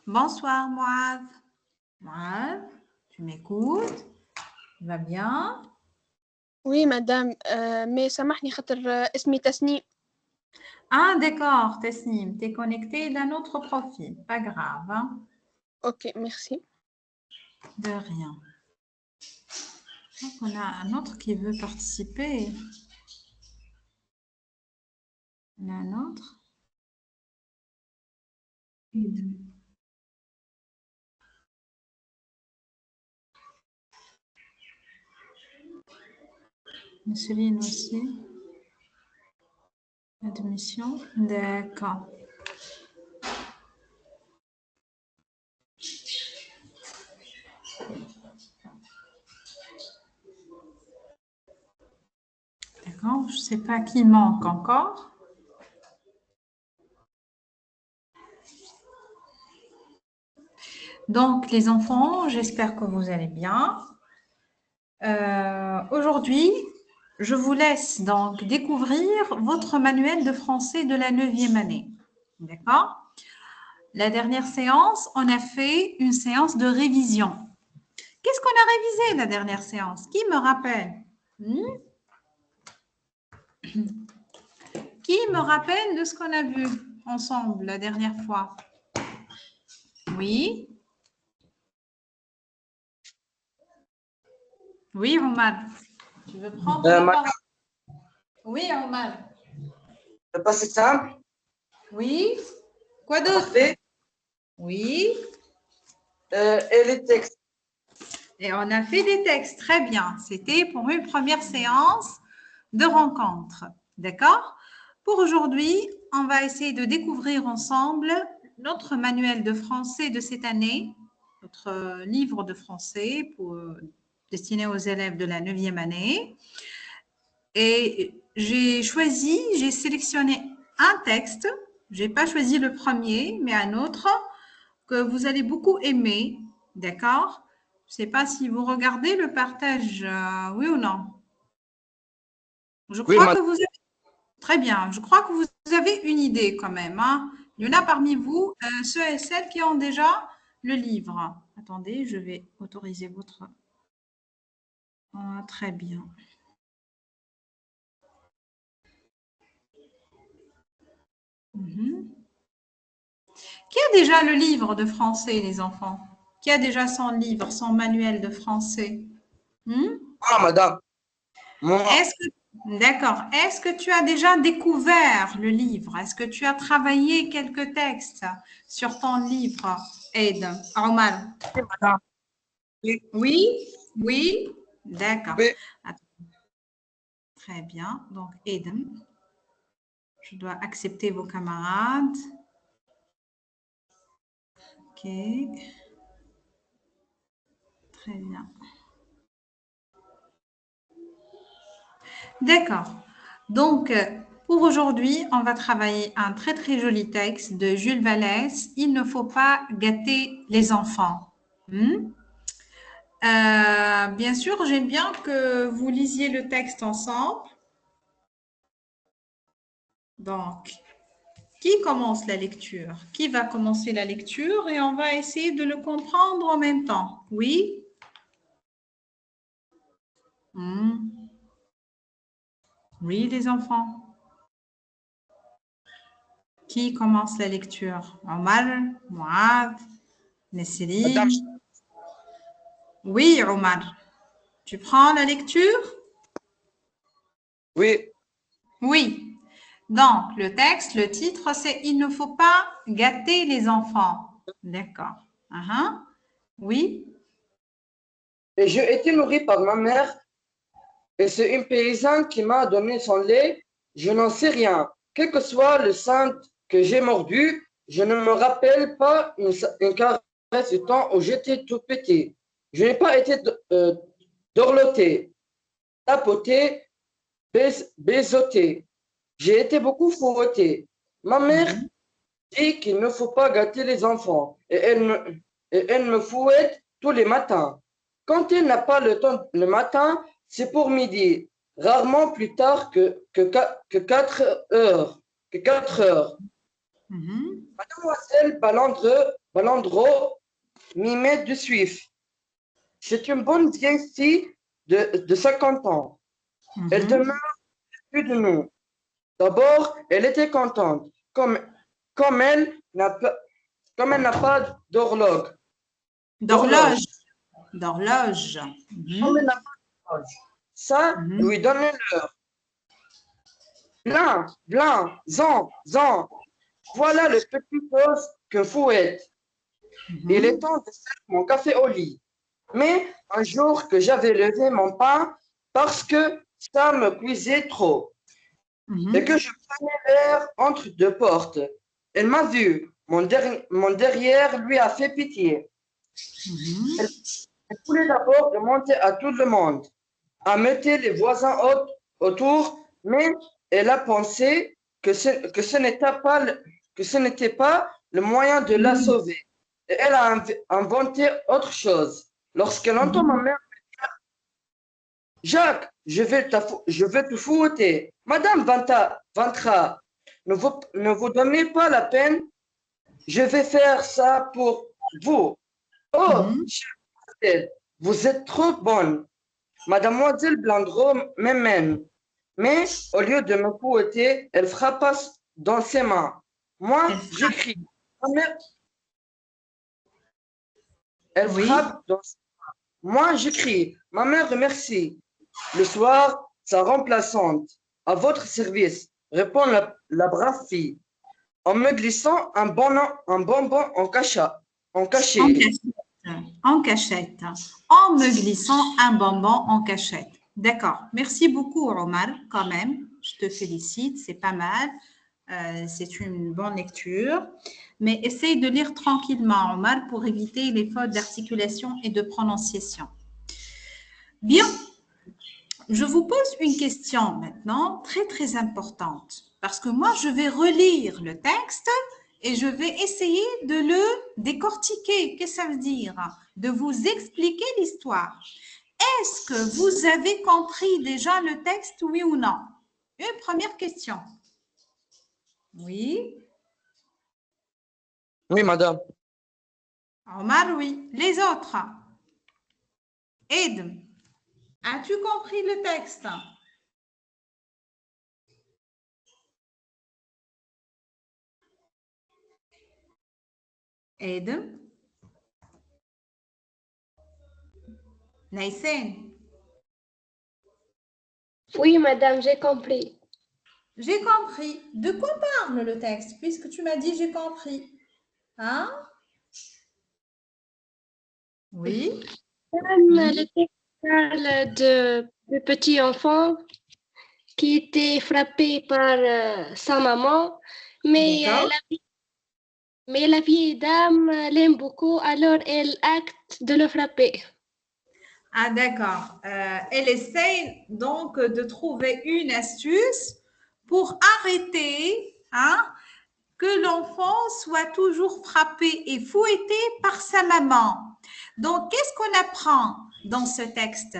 Bonsoir, Moaz. Moaz, tu m'écoutes? Tu vas bien? Oui, madame, mais سامحني خاطر اسمي تسنيم. Ah, d'accord, Tesnim, t'es connecté d'un autre profil. Pas grave, hein? Ok, merci. De rien. Donc, on a un autre qui veut participer. On a un autre. Musseline aussi. Admission. D'accord. D'accord, je ne sais pas qui manque encore. Donc, les enfants, j'espère que vous allez bien. Aujourd'hui, je vous laisse donc découvrir votre manuel de français de la 9e année. D'accord? La dernière séance, on a fait une séance de révision. Qu'est-ce qu'on a révisé la dernière séance? Qui me rappelle? Qui me rappelle de ce qu'on a vu ensemble la dernière fois? Oui? Oui, Omar. Tu veux prendre la parole? Oui, Omar. Le passé simple. Oui? Quoi d'autre? Oui? Et les textes. Et on a fait des textes, très bien. C'était pour une première séance de rencontre. D'accord? Pour aujourd'hui, on va essayer de découvrir ensemble notre manuel de français de cette année, notre livre de français destiné aux élèves de la 9e année. Et j'ai sélectionné un texte. Je n'ai pas choisi le premier, mais un autre que vous allez beaucoup aimer. D'accord? Je ne sais pas si vous regardez le partage, oui ou non. Je crois que vous avez... Très bien. Je crois que vous avez une idée quand même, hein. Il y en a parmi vous, ceux et celles qui ont déjà le livre. Attendez, je vais autoriser votre... Ah, très bien. Qui a déjà le livre de français, les enfants? Qui a déjà son livre, son manuel de français? Ah, madame. Moi, D'accord. Est-ce que tu as déjà découvert le livre? Est-ce que tu as travaillé quelques textes sur ton livre, Aide, Omar? madame. Oui. Oui? Oui? D'accord. Oui. Très bien. Donc, Aiden, je dois accepter vos camarades. Ok. Très bien. D'accord. Donc, pour aujourd'hui, on va travailler un très très joli texte de Jules Vallès. Il ne faut pas gâter les enfants. Bien sûr, j'aime bien que vous lisiez le texte ensemble. Donc, qui commence la lecture? Qui va commencer la lecture et on va essayer de le comprendre en même temps. Oui? Oui, les enfants. Qui commence la lecture? Omar, Mouad, Nesrine. Oui, Omar. Tu prends la lecture? Oui. Oui. Donc, le texte, le titre, c'est « Il ne faut pas gâter les enfants ». D'accord. Oui. Et j'ai été nourri par ma mère et c'est une paysanne qui m'a donné son lait. Je n'en sais rien. Quel que soit le sein que j'ai mordu, je ne me rappelle pas une caresse du temps où j'étais tout petit. Je n'ai pas été dorloté, tapoté, baisoté. J'ai été beaucoup fouetté. Ma mère dit qu'il ne faut pas gâter les enfants et elle me fouette tous les matins. Quand elle n'a pas le temps le matin, c'est pour midi, rarement plus tard que 4 heures. Mademoiselle Balandro, Mimette de Suif. C'est une bonne vieille fille de 50 ans. Elle demeure plus de nous. D'abord, elle était contente, comme elle n'a pas d'horloge. D'horloge. D'horloge. Comme elle n'a pas d'horloge. Ça lui donnait l'heure. Blanc, blanc, zan. Voilà le petit os que fouette. Il est temps de faire mon café au lit. Mais un jour que j'avais levé mon pain parce que ça me cuisait trop et que je prenais l'air entre deux portes, elle m'a vu. Mon derrière lui a fait pitié. Elle voulait d'abord demander à tout le monde, à mettre les voisins autour, mais elle a pensé que ce n'était pas le moyen de la sauver. Et elle a inventé autre chose. Lorsqu'elle entend ma mère me dire Jacques, je vais te fouetter. Madame Vantra, ne vous donnez pas la peine. Je vais faire ça pour vous. Oh, chère, vous êtes trop bonne. Mademoiselle Blandreau m'aime. Mais au lieu de me fouetter, elle frappa dans ses mains. Moi, j'écris. Ma mère, elle frappe dans ses mains. Moi, j'écris. Ma mère remercie. Le soir, sa remplaçante, à votre service, répond la brave fille, en me glissant un bonbon en cachet. En cachette. En me glissant un bonbon en cachette. D'accord. Merci beaucoup, Omar, quand même. Je te félicite, c'est pas mal. C'est une bonne lecture. Mais essaye de lire tranquillement, Omar, pour éviter les fautes d'articulation et de prononciation. Bien. Je vous pose une question maintenant très, très importante. Parce que moi, je vais relire le texte et je vais essayer de le décortiquer. Qu'est-ce que ça veut dire? De vous expliquer l'histoire. Est-ce que vous avez compris déjà le texte, oui ou non? Une première question. Oui. Oui, madame. Omar, oui. Les autres? Aide. As-tu compris le texte? Aide. Naïsen. Oui, madame, j'ai compris. J'ai compris. De quoi parle le texte, puisque tu m'as dit j'ai compris? Hein? Oui. Le texte parle de petits enfants qui était frappé par sa maman, mais la vieille dame l'aime beaucoup, alors elle acte de le frapper. Ah, d'accord. Elle essaye donc de trouver une astuce pour arrêter que l'enfant soit toujours frappé et fouetté par sa maman. Donc, qu'est-ce qu'on apprend dans ce texte?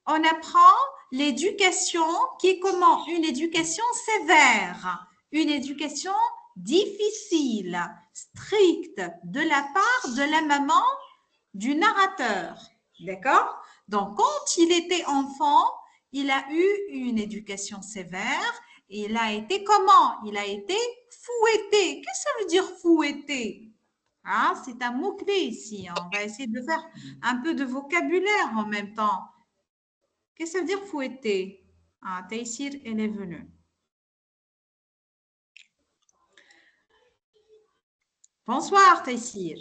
On apprend l'éducation qui est comment? Une éducation sévère, une éducation difficile, stricte de la part de la maman du narrateur. D'accord? Donc, quand il était enfant, il a eu une éducation sévère. Et il a été comment? Il a été fouetté. Qu'est-ce que ça veut dire fouetté? C'est un mot-clé ici. On va essayer de faire un peu de vocabulaire en même temps. Qu'est-ce que ça veut dire fouetté? Taïsir, elle est venue. Bonsoir, Taïsir.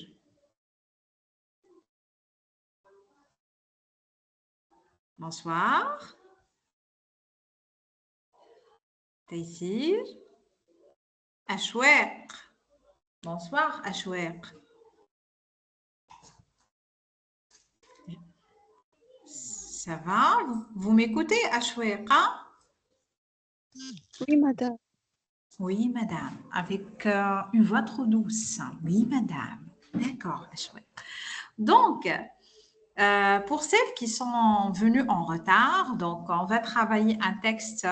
Bonsoir. Taïsir. Achouer. Bonsoir, Achouer. Ça va? Vous m'écoutez, Achouer? Oui, madame. Oui, madame. Avec une voix trop douce. Oui, madame. D'accord, Achouer. Donc, pour celles qui sont venues en retard, donc on va travailler un texte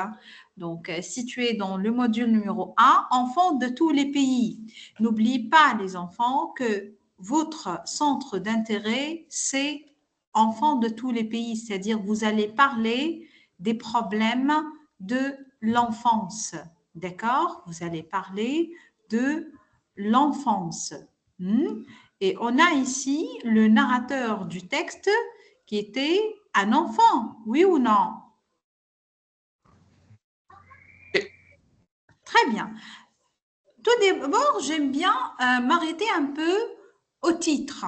donc, situé dans le module numéro 1, enfants de tous les pays. N'oubliez pas, les enfants, que votre centre d'intérêt, c'est enfants de tous les pays, c'est-à-dire vous allez parler des problèmes de l'enfance. D'accord? Vous allez parler de l'enfance. Et on a ici le narrateur du texte qui était un enfant, oui ou non? Très bien. Tout d'abord, j'aime bien m'arrêter un peu au titre.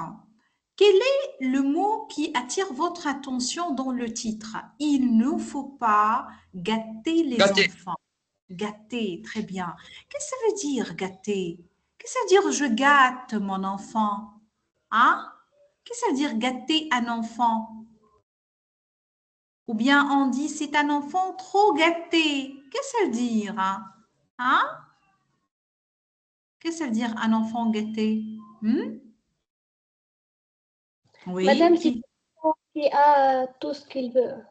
Quel est le mot qui attire votre attention dans le titre? Il ne faut pas gâter les Gâté. enfants. Gâter, très bien. Qu'est-ce que ça veut dire gâter? Qu'est-ce que ça veut dire je gâte mon enfant? Hein? Qu'est-ce que ça veut dire gâter un enfant? Ou bien on dit c'est un enfant trop gâté. Qu'est-ce que ça veut dire? Hein? Qu'est-ce que ça veut dire un enfant gâté? Oui, Madame, c'est quelqu'un qui a tout ce qu'il veut.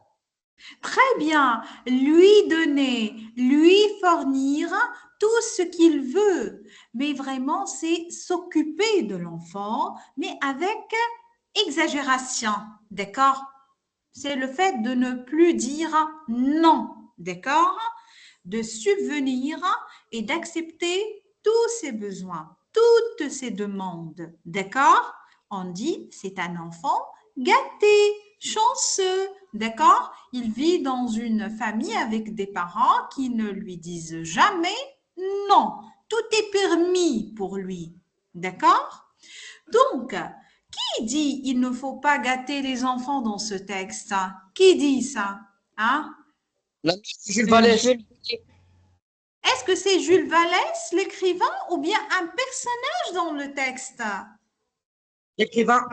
très bien. Lui donner, lui fournir tout ce qu'il veut. Mais vraiment, c'est s'occuper de l'enfant, mais avec exagération. D'accord? C'est le fait de ne plus dire non. D'accord? De subvenir et d'accepter tous ses besoins, toutes ses demandes. D'accord? On dit c'est un enfant gâté, chanceux. D'accord? Il vit dans une famille avec des parents qui ne lui disent jamais non. Tout est permis pour lui. D'accord? Donc, qui dit il ne faut pas gâter les enfants dans ce texte? Qui dit ça? Hein? Jules Vallès. Est-ce que c'est Jules Vallès, l'écrivain, ou bien un personnage dans le texte? L'écrivain.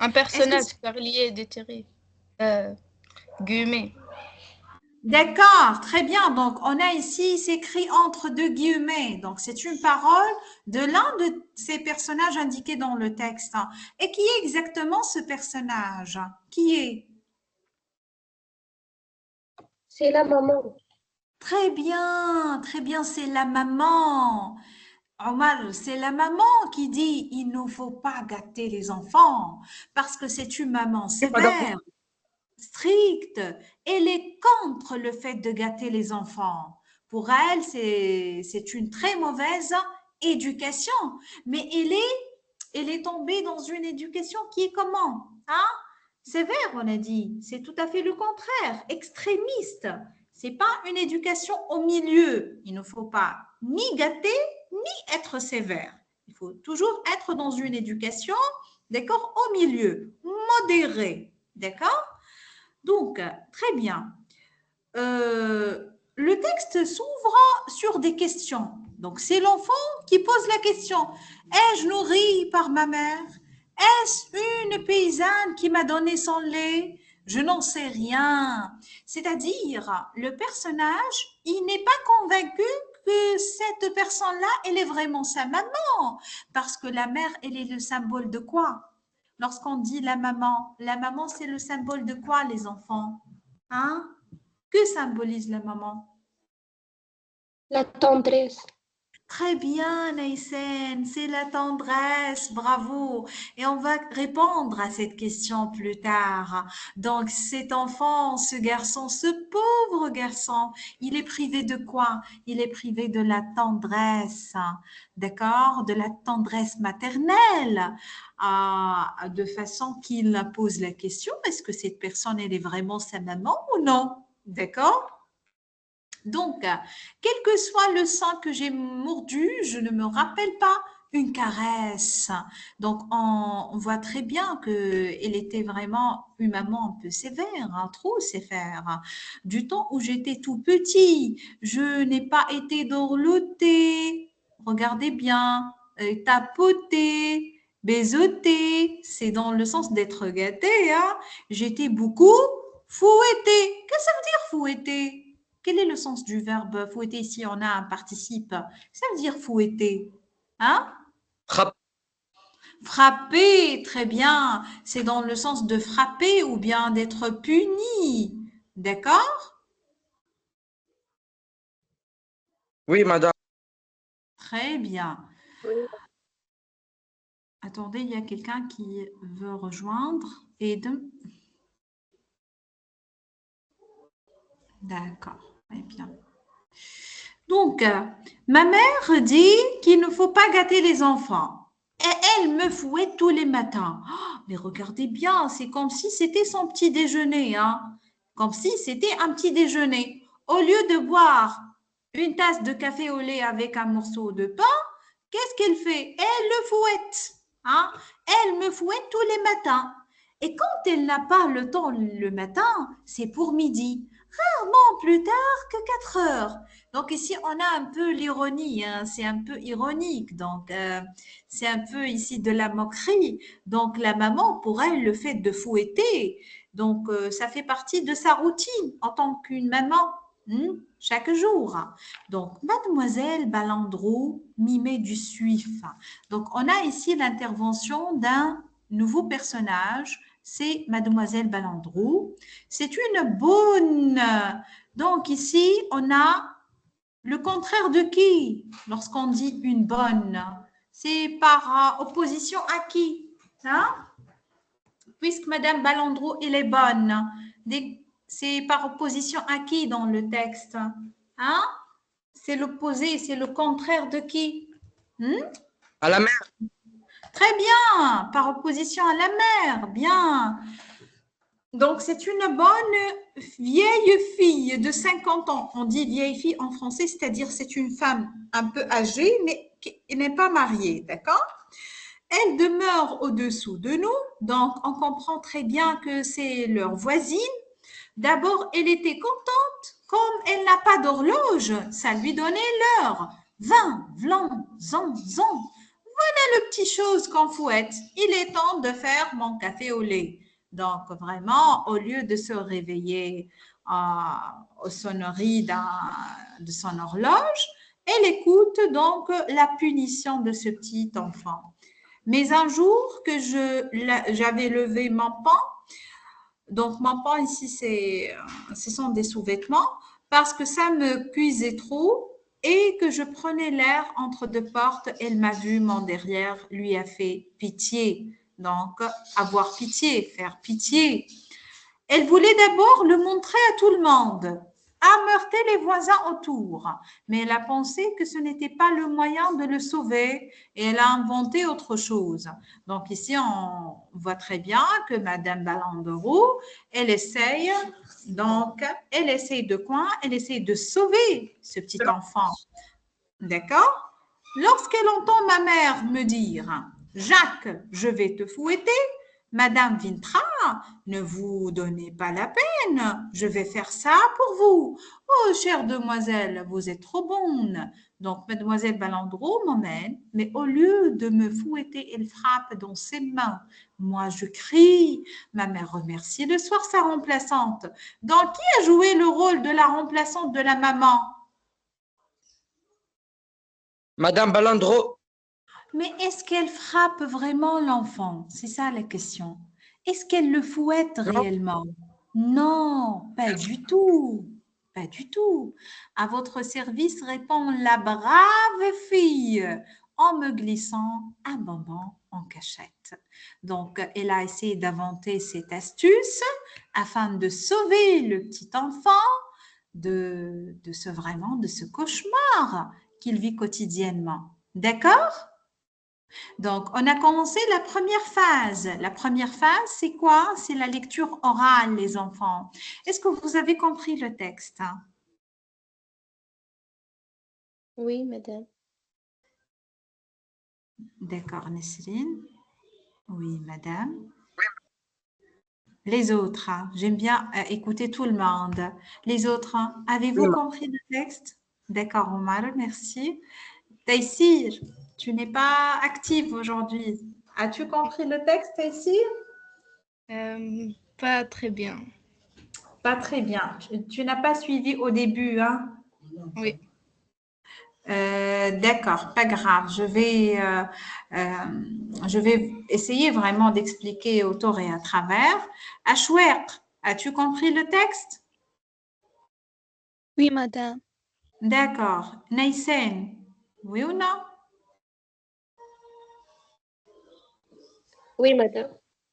Un Est-ce que personnage c'est- car il est déterré. Guillemets. D'accord, très bien. Donc, on a ici, c'est écrit entre deux guillemets. Donc, c'est une parole de l'un de ces personnages indiqués dans le texte. Et qui est exactement ce personnage? Qui est? C'est la maman. Très bien, c'est la maman. Omar, c'est la maman qui dit il ne faut pas gâter les enfants parce que c'est une maman Oui, madame. sévère, stricte. Elle est contre le fait de gâter les enfants. Pour elle, c'est une très mauvaise éducation. Mais elle est tombée dans une éducation qui est comment? Hein? Sévère, on a dit. C'est tout à fait le contraire, extrémiste. C'est pas une éducation au milieu. Il ne faut pas ni gâter, ni être sévère. Il faut toujours être dans une éducation, d'accord, au milieu, modérée, d'accord? Donc, très bien. Le texte s'ouvre sur des questions. Donc, c'est l'enfant qui pose la question. Ai-je nourri par ma mère? Est-ce une paysanne qui m'a donné son lait? Je n'en sais rien. C'est-à-dire, le personnage, il n'est pas convaincu que cette personne-là, elle est vraiment sa maman. Parce que la mère, elle est le symbole de quoi? Lorsqu'on dit la maman, c'est le symbole de quoi, les enfants? Hein? Que symbolise la maman? La tendresse. Très bien, Naïsen, c'est la tendresse, bravo. Et on va répondre à cette question plus tard. Donc, cet enfant, ce garçon, ce pauvre garçon, il est privé de quoi? Il est privé de la tendresse, d'accord? De la tendresse maternelle, de façon qu'il pose la question, est-ce que cette personne, elle est vraiment sa maman ou non? D'accord? Donc, quel que soit le sein que j'ai mordu, je ne me rappelle pas une caresse. Donc, on voit très bien qu'elle était vraiment une maman un peu sévère, trop sévère. Du temps où j'étais tout petit, je n'ai pas été dorlotée. Regardez bien, tapotée, baisotée, c'est dans le sens d'être gâtée. Hein. J'étais beaucoup fouettée. Qu'est-ce que ça veut dire fouettée? Quel est le sens du verbe fouetter ici? On a un participe. Ça veut dire fouetter. Hein? Frappe. Frapper, très bien. C'est dans le sens de frapper ou bien d'être puni. D'accord? Oui, madame. Très bien. Oui. Attendez, il y a quelqu'un qui veut rejoindre. Aide. D'accord, très bien. Donc, ma mère dit qu'il ne faut pas gâter les enfants. Et elle me fouette tous les matins. Oh, mais regardez bien, c'est comme si c'était son petit déjeuner, hein. Comme si c'était un petit déjeuner. Au lieu de boire une tasse de café au lait avec un morceau de pain, qu'est-ce qu'elle fait? Elle le fouette, hein. Elle me fouette tous les matins. Et quand elle n'a pas le temps le matin, c'est pour midi. Rarement plus tard que 4 heures. Donc ici, on a un peu l'ironie, hein, c'est un peu ironique. Donc, c'est un peu ici de la moquerie. Donc, la maman, pour elle, le fait de fouetter, donc ça fait partie de sa routine en tant qu'une maman, chaque jour. Donc, mademoiselle Balandrou m'y met du suif. Donc, on a ici l'intervention d'un nouveau personnage, c'est mademoiselle Balandrou. C'est une bonne. Donc, ici, on a le contraire de qui lorsqu'on dit une bonne? C'est par opposition à qui? Hein? Puisque Madame Balandrou, elle est bonne. C'est par opposition à qui dans le texte? Hein? C'est l'opposé, c'est le contraire de qui? À la mère. Très bien, par opposition à la mère. Bien. Donc, c'est une bonne vieille fille de 50 ans. On dit vieille fille en français, c'est-à-dire c'est une femme un peu âgée, mais qui n'est pas mariée, d'accord? Elle demeure au-dessous de nous, donc on comprend très bien que c'est leur voisine. D'abord, elle était contente, comme elle n'a pas d'horloge, ça lui donnait l'heure. 20, vlan, zan, zan. Voilà le petit chose qu'on fouette. Il est temps de faire mon café au lait. Donc, vraiment, au lieu de se réveiller aux sonneries de son horloge, elle écoute donc la punition de ce petit enfant. Mais un jour que j'avais levé mon pan, donc mon pan ici, ce sont des sous-vêtements, parce que ça me cuisait trop et que je prenais l'air entre deux portes, elle m'a vu, mon derrière lui a fait pitié. Donc, avoir pitié, faire pitié. Elle voulait d'abord le montrer à tout le monde, ameurter les voisins autour, mais elle a pensé que ce n'était pas le moyen de le sauver et elle a inventé autre chose. Donc ici, on voit très bien que Madame Balandrou, elle essaye, donc elle essaye de quoi? Elle essaye de sauver ce petit enfant. D'accord? Lorsqu'elle entend ma mère me dire, Jacques, je vais te fouetter, Madame Vintra, ne vous donnez pas la peine, je vais faire ça pour vous. Oh, chère demoiselle, vous êtes trop bonne. Donc, mademoiselle Balandrou m'emmène, mais au lieu de me fouetter, elle frappe dans ses mains. Moi, je crie. Ma mère remercie le soir sa remplaçante. Donc, qui a joué le rôle de la remplaçante de la maman? Madame Balandro. Mais est-ce qu'elle frappe vraiment l'enfant? C'est ça la question. Est-ce qu'elle le fouette Non. réellement? Non, pas du tout. Pas du tout. À votre service répond la brave fille en me glissant un bonbon en cachette. Donc, elle a essayé d'inventer cette astuce afin de sauver le petit enfant de ce cauchemar qu'il vit quotidiennement. D'accord? Donc, on a commencé la première phase. La première phase, c'est quoi? C'est la lecture orale, les enfants. Est-ce que vous avez compris le texte? Oui, madame. D'accord, Nesrine. Oui, madame. Les autres, j'aime bien écouter tout le monde. Les autres, avez-vous compris le texte? D'accord, Omar, merci. Taïsir, tu n'es pas active aujourd'hui. As-tu compris le texte, Taïsir? Pas très bien. Pas très bien. Tu n'as pas suivi au début, hein? Oui. D'accord, pas grave. Je vais essayer vraiment d'expliquer autour et à travers. Achouer, as-tu compris le texte? Oui, madame. D'accord. Naïsen, oui ou non? Oui, madame.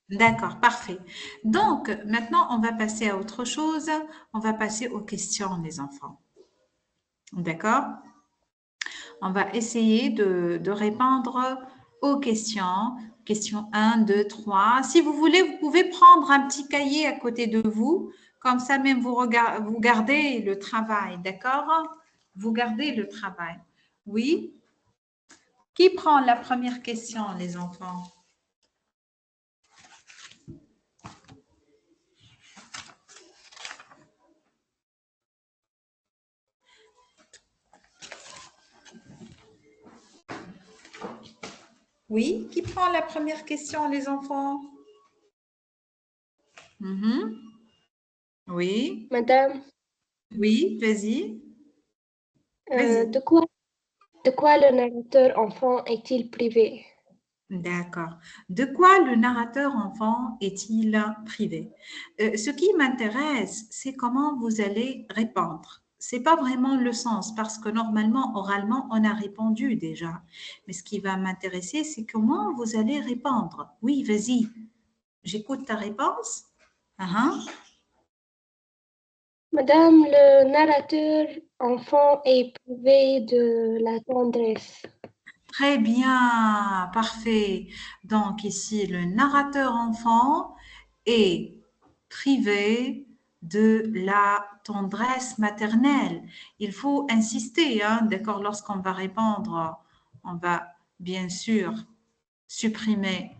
D'accord, parfait. Donc, maintenant, on va passer à autre chose. On va passer aux questions, les enfants. D'accord? On va essayer de répondre aux questions. Question 1, 2, 3. Si vous voulez, vous pouvez prendre un petit cahier à côté de vous. Comme ça, même vous gardez le travail. D'accord? Vous gardez le travail. Oui? Qui prend la première question, les enfants? Oui? Qui prend la première question, les enfants? Mhm. Oui? Madame, Oui, vas-y. Vas-y. de quoi le narrateur enfant est-il privé? D'accord. De quoi le narrateur enfant est-il privé? Ce qui m'intéresse, c'est comment vous allez répondre. C'est pas vraiment le sens parce que normalement, oralement, on a répondu déjà. Mais ce qui va m'intéresser, c'est comment vous allez répondre. Oui, vas-y. J'écoute ta réponse. Ah, Madame, le narrateur enfant est privé de la tendresse. Très bien, parfait. Donc ici, le narrateur enfant est privé de la tendresse maternelle. Il faut insister, hein, d'accord, lorsqu'on va répondre, on va bien sûr supprimer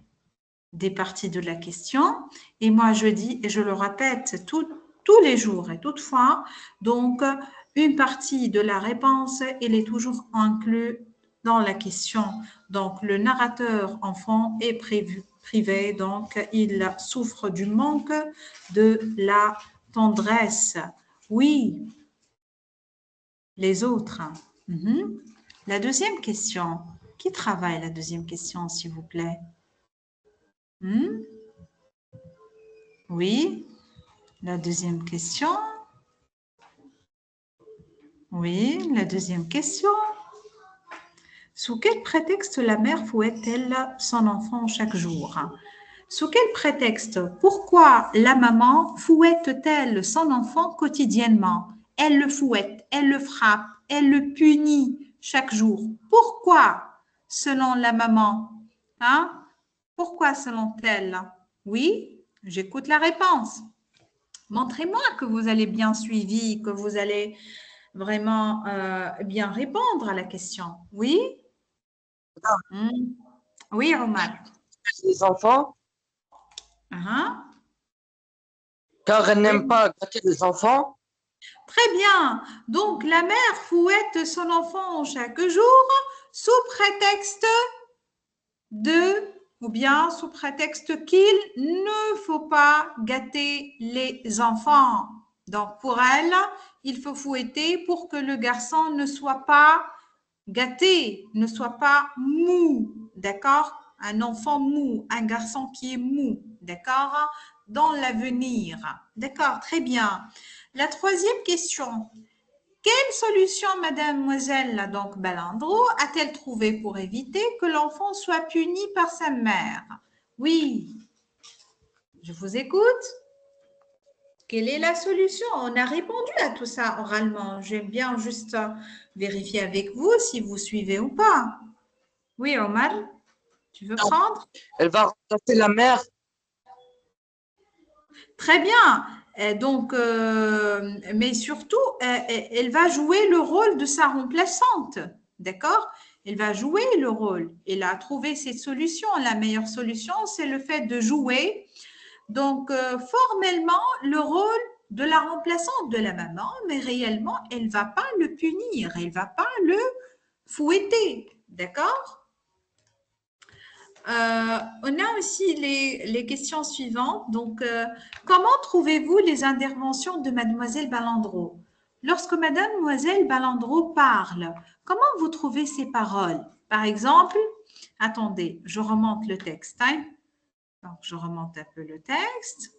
des parties de la question. Et moi, je dis, et je le répète tous les jours et toutefois, donc, une partie de la réponse, elle est toujours inclue dans la question. Donc, le narrateur enfant est privé, donc il souffre du manque de la tendresse. Oui, les autres. Mhm. La deuxième question. Qui travaille la deuxième question, s'il vous plaît? Oui, la deuxième question. Oui, la deuxième question. Sous quel prétexte la mère fouette-t-elle son enfant chaque jour? Sous quel prétexte? Pourquoi la maman fouette-t-elle son enfant quotidiennement? Elle le fouette, elle le frappe, elle le punit chaque jour. Pourquoi, selon la maman? Hein? Pourquoi selon elle? Oui, j'écoute la réponse. Montrez-moi que vous allez bien suivi, que vous allez vraiment bien répondre à la question. Oui? Hmm. Oui, Omar. Les enfants, Ah, car elle n'aime oui. pas gâter les enfants. Très bien. Donc, la mère fouette son enfant chaque jour sous prétexte de, ou bien sous prétexte qu'il ne faut pas gâter les enfants. Donc, pour elle, il faut fouetter pour que le garçon ne soit pas gâté, ne soit pas mou, d'accord? Un enfant mou, un garçon qui est mou, d'accord? Dans l'avenir, d'accord? Très bien. La troisième question. Quelle solution, mademoiselle donc Balandro, a-t-elle trouvé pour éviter que l'enfant soit puni par sa mère? Oui, je vous écoute. Quelle est la solution? On a répondu à tout ça oralement. J'aime bien juste vérifier avec vous si vous suivez ou pas. Oui, Omar, tu veux prendre? Elle va remplacer la mère. Très bien. Donc, mais surtout, elle va jouer le rôle de sa remplaçante. D'accord? Elle va jouer le rôle. Elle a trouvé cette solution. La meilleure solution, c'est le fait de jouer. Donc, formellement, le rôle de la remplaçante de la maman, mais réellement, elle ne va pas le punir. Elle ne va pas le fouetter. D'accord? On a aussi les questions suivantes. Donc, comment trouvez-vous les interventions de Mademoiselle Balandro? Lorsque Mademoiselle Balandro parle, comment vous trouvez ses paroles? Par exemple, attendez, je remonte le texte. Hein? Donc, je remonte un peu le texte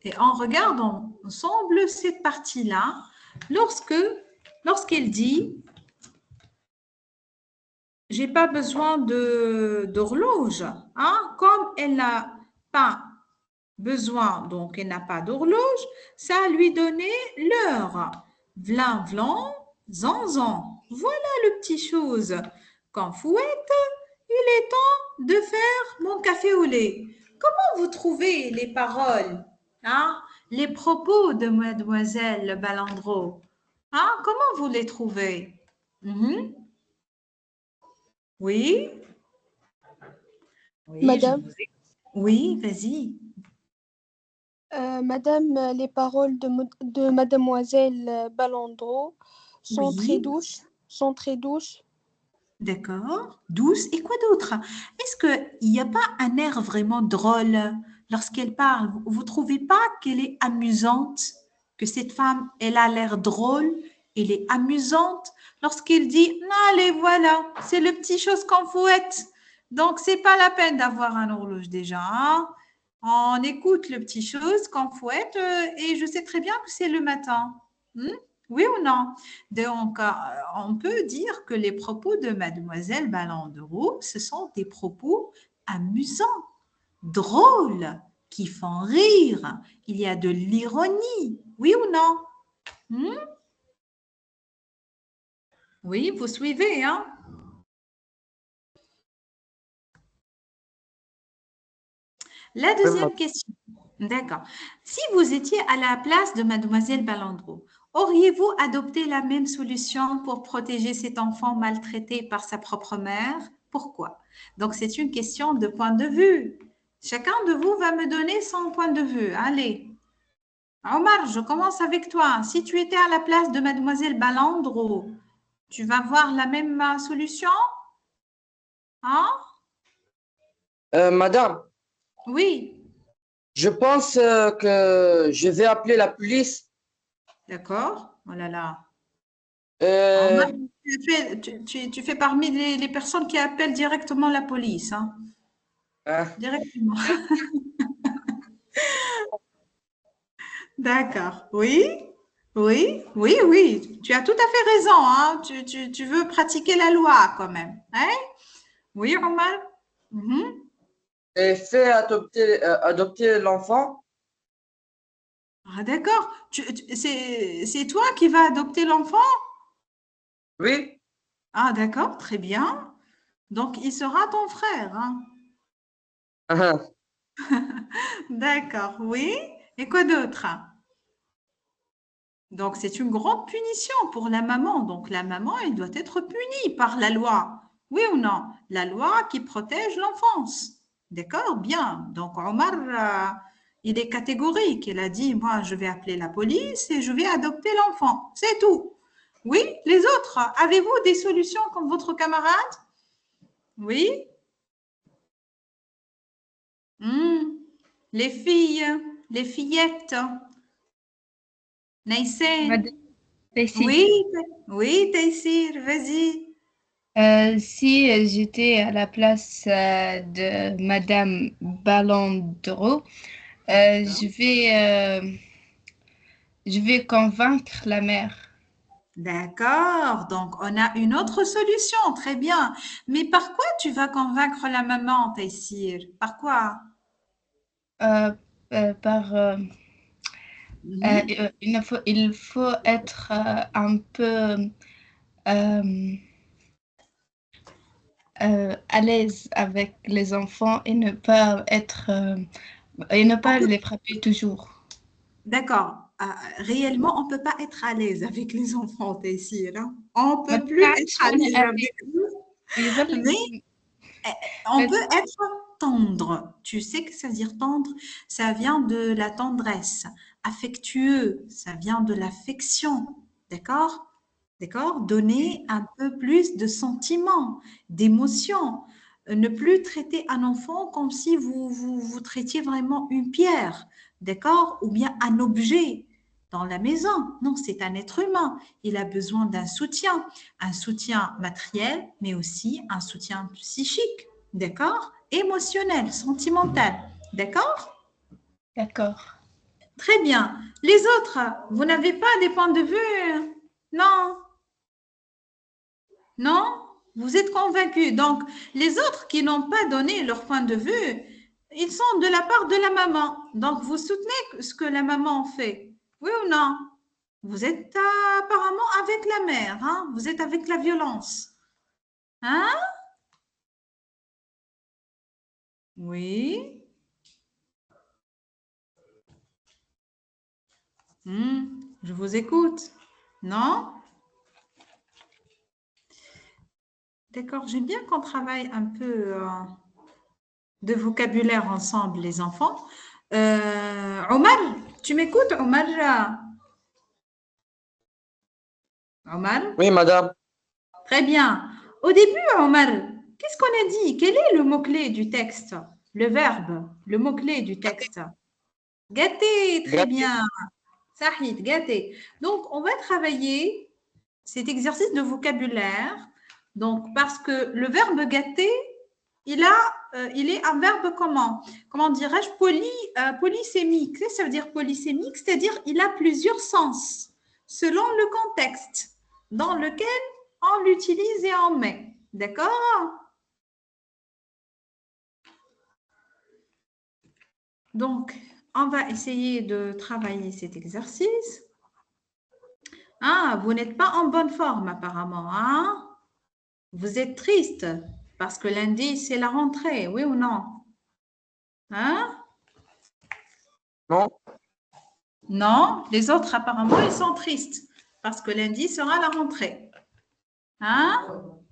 et on regarde ensemble cette partie-là. Lorsqu'elle dit j'ai pas besoin d'horloge. Hein? Comme elle n'a pas besoin, donc elle n'a pas d'horloge, ça a lui donné l'heure. V'lan, v'lan, zan, zan. Voilà le petit chose. Quand fouette, il est temps de faire mon café au lait. Comment vous trouvez les paroles, hein? Les propos de Mademoiselle Balandreau? Hein? Comment vous les trouvez? Mhm. Oui, oui, je Madame, vous ai. Oui, vas-y. Madame, les paroles de Mademoiselle Balandreau sont très Oui, douces, sont très douces. d'accord. Douce. Et quoi d'autre? Est-ce qu'il n'y a pas un air vraiment drôle lorsqu'elle parle? Vous ne trouvez pas qu'elle est amusante? Que cette femme, elle a l'air drôle, elle est amusante lorsqu'elle dit, allez, voilà, c'est le petit chose qu'on fouette. Donc, c'est pas la peine d'avoir un horloge déjà, hein. On écoute le petit chose qu'on fouette et je sais très bien que c'est le matin. Hmm? Oui ou non? Donc, on peut dire que les propos de Mademoiselle Balandeau, ce sont des propos amusants, drôles, qui font rire. Il y a de l'ironie. Oui ou non? Hmm? Oui, vous suivez, hein? La Oui, deuxième question. D'accord. Si vous étiez à la place de Mademoiselle Balandreau, auriez-vous adopté la même solution pour protéger cet enfant maltraité par sa propre mère? Pourquoi? Donc, c'est une question de point de vue. Chacun de vous va me donner son point de vue. Allez. Omar, je commence avec toi. Si tu étais à la place de Mademoiselle Balandreau, tu vas voir la même solution? Hein? Madame, Oui. je pense que je vais appeler la police. D'accord. Oh là là. Euh, Omar, tu fais parmi les personnes qui appellent directement la police, hein, hein, directement. D'accord. Oui, oui, oui, oui. Tu as tout à fait raison, hein. Tu veux pratiquer la loi quand même, hein? Oui, Omar. Mhm. et fait adopter l'enfant. Ah, d'accord. C'est toi qui vas adopter l'enfant? Oui. Ah, d'accord, très bien. Donc, il sera ton frère, hein. Ah, D'accord, oui. Et quoi d'autre? Donc, c'est une grande punition pour la maman. Donc, la maman, elle doit être punie par la loi. Oui ou non? La loi qui protège l'enfance. D'accord? Bien. Donc, Omar, il est catégorique. Il a dit, moi, je vais appeler la police et je vais adopter l'enfant. C'est tout. Oui? Les autres, avez-vous des solutions comme votre camarade? Oui? Hmm. Les filles, les fillettes. Naïsène. Madame Stacy, Oui, oui, Taïsir, vas-y. si j'étais à la place de Madame Balandro, D'accord. je vais convaincre la mère. D'accord. Donc, on a une autre solution. Très bien. Mais par quoi tu vas convaincre la maman, Taïsir? Par quoi? Euh, par, Mhm. il faut être un peu euh, à l'aise avec les enfants et ne pas être et ne On pas peut, les frapper toujours. d'accord. Réellement, on ne peut pas être à l'aise avec les enfants, Taïsir, hein. On ne ما peut plus être تنفعش à وأنا l'aise avec eux. يظل Mais ما on peut تنفعش. être tendre. Tu sais que ça veut dire tendre? Ça vient de la tendresse. Affectueux, ça vient de l'affection. D'accord? D'accord? Donner un peu plus de sentiments, d'émotions. Ne plus traiter un enfant comme si vous traitiez vraiment une pierre. D'accord? Ou bien un objet dans la maison. Non, c'est un être humain. Il a besoin d'un soutien. Un soutien matériel, mais aussi un soutien psychique. D'accord? Émotionnel, sentimental. D'accord? D'accord. Très bien. Les autres, vous n'avez pas des points de vue? Non? Non? Vous êtes convaincus. Donc, les autres qui n'ont pas donné leur point de vue, ils sont de la part de la maman. Donc, vous soutenez ce que la maman fait. Oui ou non? Vous êtes apparemment avec la mère. Hein? Vous êtes avec la violence. Hein? Oui. Je vous écoute. Non? D'accord, j'aime bien qu'on travaille un peu de vocabulaire ensemble, les enfants. Omar, tu m'écoutes, Omar? Omar? Oui, madame. Très bien. Au début, Omar, qu'est-ce qu'on a dit? Quel est le mot-clé du texte? Le verbe, le mot-clé du texte. Gâter, très Gâté. bien. Sahid, gâter. Donc, on va travailler cet exercice de vocabulaire. Donc, parce que le verbe gâter, il est un verbe comment? Comment dirais-je? Polysémique. Ça veut dire polysémique, c'est-à-dire il a plusieurs sens selon le contexte dans lequel on l'utilise et on met. D'accord? Donc, on va essayer de travailler cet exercice. Ah, vous n'êtes pas en bonne forme apparemment, hein? Vous êtes triste parce que lundi, c'est la rentrée, oui ou non? Hein? Non? Non, les autres apparemment, ils sont tristes parce que lundi sera la rentrée. Hein? Non,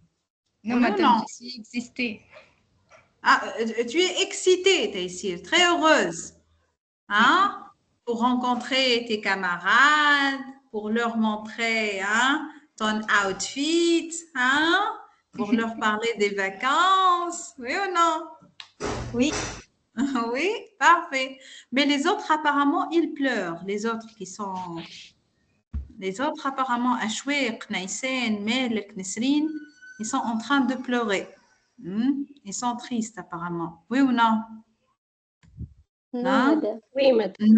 Oui ou madame, non? je suis existée. Ah, tu es excitée, Taïsir, très heureuse. Oui. Hein? Pour rencontrer tes camarades, pour leur montrer hein, ton outfit, hein? Pour leur parler des vacances, oui ou non? Oui. Oui, parfait. Mais les autres, apparemment, ils pleurent. Les autres, apparemment, Ashwiq, Naïsen, Melek, Nesrine, ils sont en train de pleurer. Ils sont tristes, apparemment. Oui ou non? Non, Hein? madame. Oui, madame.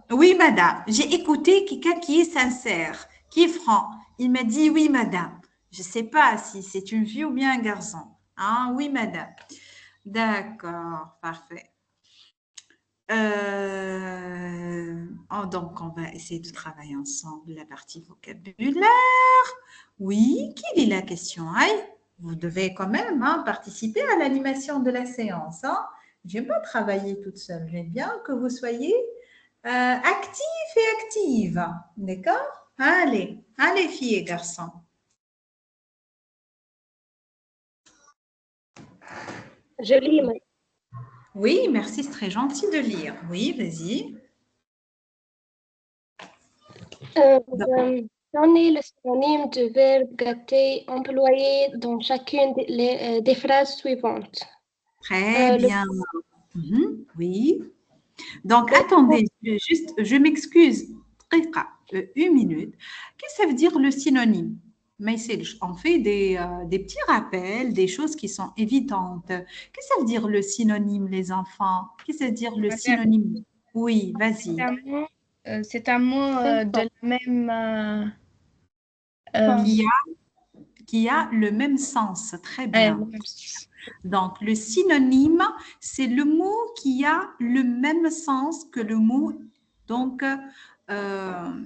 Oui, madame. J'ai écouté quelqu'un qui est sincère, qui est franc. Il m'a dit oui, madame. Je ne sais pas si c'est une fille ou bien un garçon. Hein? Oui, madame. D'accord, parfait. Donc, on va essayer de travailler ensemble la partie vocabulaire. Oui, quelle est la question? Aïe, vous devez quand même hein, participer à l'animation de la séance. Hein. Je n'aime pas travailler toute seule. J'aime bien que vous soyez actifs et actives. D'accord? Allez, allez, filles et garçons. Je lis, madame. Oui, merci, c'est très gentil de lire. Oui, vas-y. Donnez le synonyme du verbe gâter employé dans chacune des phrases suivantes. Très bien. Oui. Donc, attendez, je m'excuse. Une minute. Qu'est-ce que ça veut dire le synonyme? Mais on fait des petits rappels, des choses qui sont évidentes. Qu'est-ce que ça veut dire le synonyme, les enfants? Qu'est-ce que ça veut dire le Madame, synonyme? Oui, vas-y. c'est un mot de la même... Qui qui a le même sens. Très le bien. même sens. Donc, le synonyme, c'est le mot qui a le même sens que le mot donc,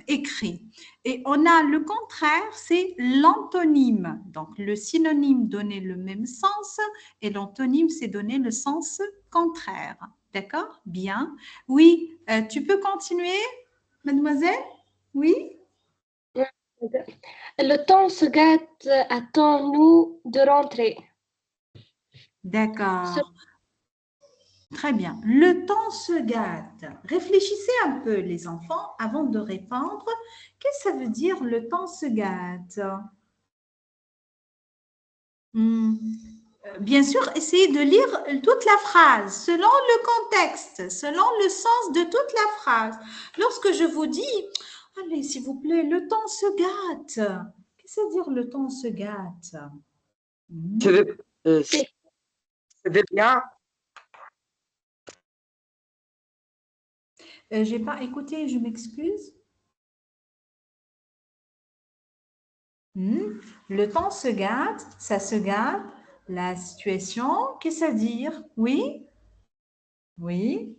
écrit. Et on a le contraire, c'est l'antonyme. Donc, le synonyme donnait le même sens et l'antonyme, c'est donner le sens contraire. D'accord? Bien. Oui, tu peux continuer, mademoiselle? Oui? Le temps se gâte, attends-nous de rentrer. D'accord. Très bien. Le temps se gâte. Réfléchissez un peu, les enfants, avant de répondre. Qu'est-ce que ça veut dire le temps se gâte? Bien sûr, essayez de lire toute la phrase selon le contexte, selon le sens de toute la phrase. Lorsque je vous dis, allez, s'il vous plaît, le temps se gâte. Qu'est-ce que ça veut dire le temps se gâte? C'est bien. Je n'ai pas écouté, je m'excuse. Le temps se gâte, ça se gâte. La situation, qu'est-ce à dire? Oui? Oui?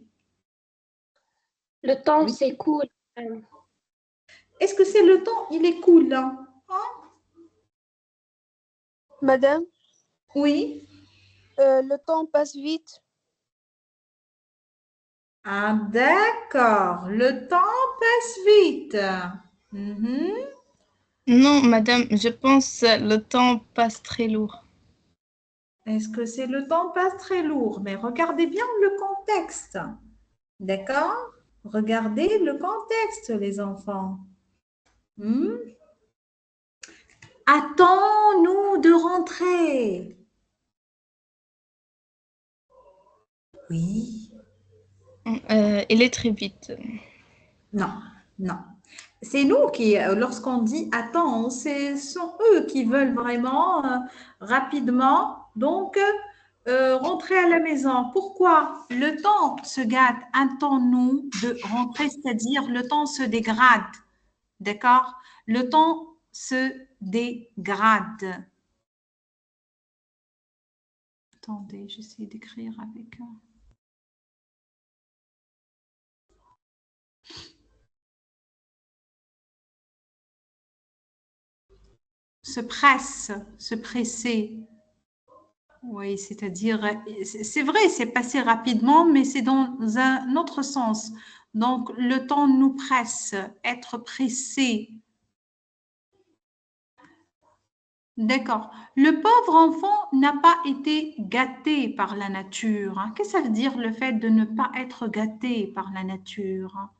Le temps Oui. s'écoule. Est-ce que c'est le temps? Il est cool, là. Madame, Oui. le temps passe vite. Ah, d'accord. Le temps passe vite. Mhm. Non, madame, je pense le temps passe très lourd. Est-ce que c'est le temps passe très lourd? Mais regardez bien le contexte. D'accord? Regardez le contexte, les enfants. Hmm? Attends-nous de rentrer. Oui. Il est très vite. Non, non. C'est nous qui, lorsqu'on dit attends, ce sont eux qui veulent vraiment rapidement, donc rentrer à la maison. Pourquoi? Le temps se gâte. Attends-nous de rentrer, c'est-à-dire le temps se dégrade. D'accord? Le temps se dégrade. Attendez, j'essaie d'écrire avec. Se presse, se presser. Oui, c'est-à-dire, c'est vrai, c'est passé rapidement, mais c'est dans un autre sens. Donc, le temps nous presse, être pressé. D'accord. Le pauvre enfant n'a pas été gâté par la nature. Hein. Qu'est-ce que ça veut dire le fait de ne pas être gâté par la nature? Hein?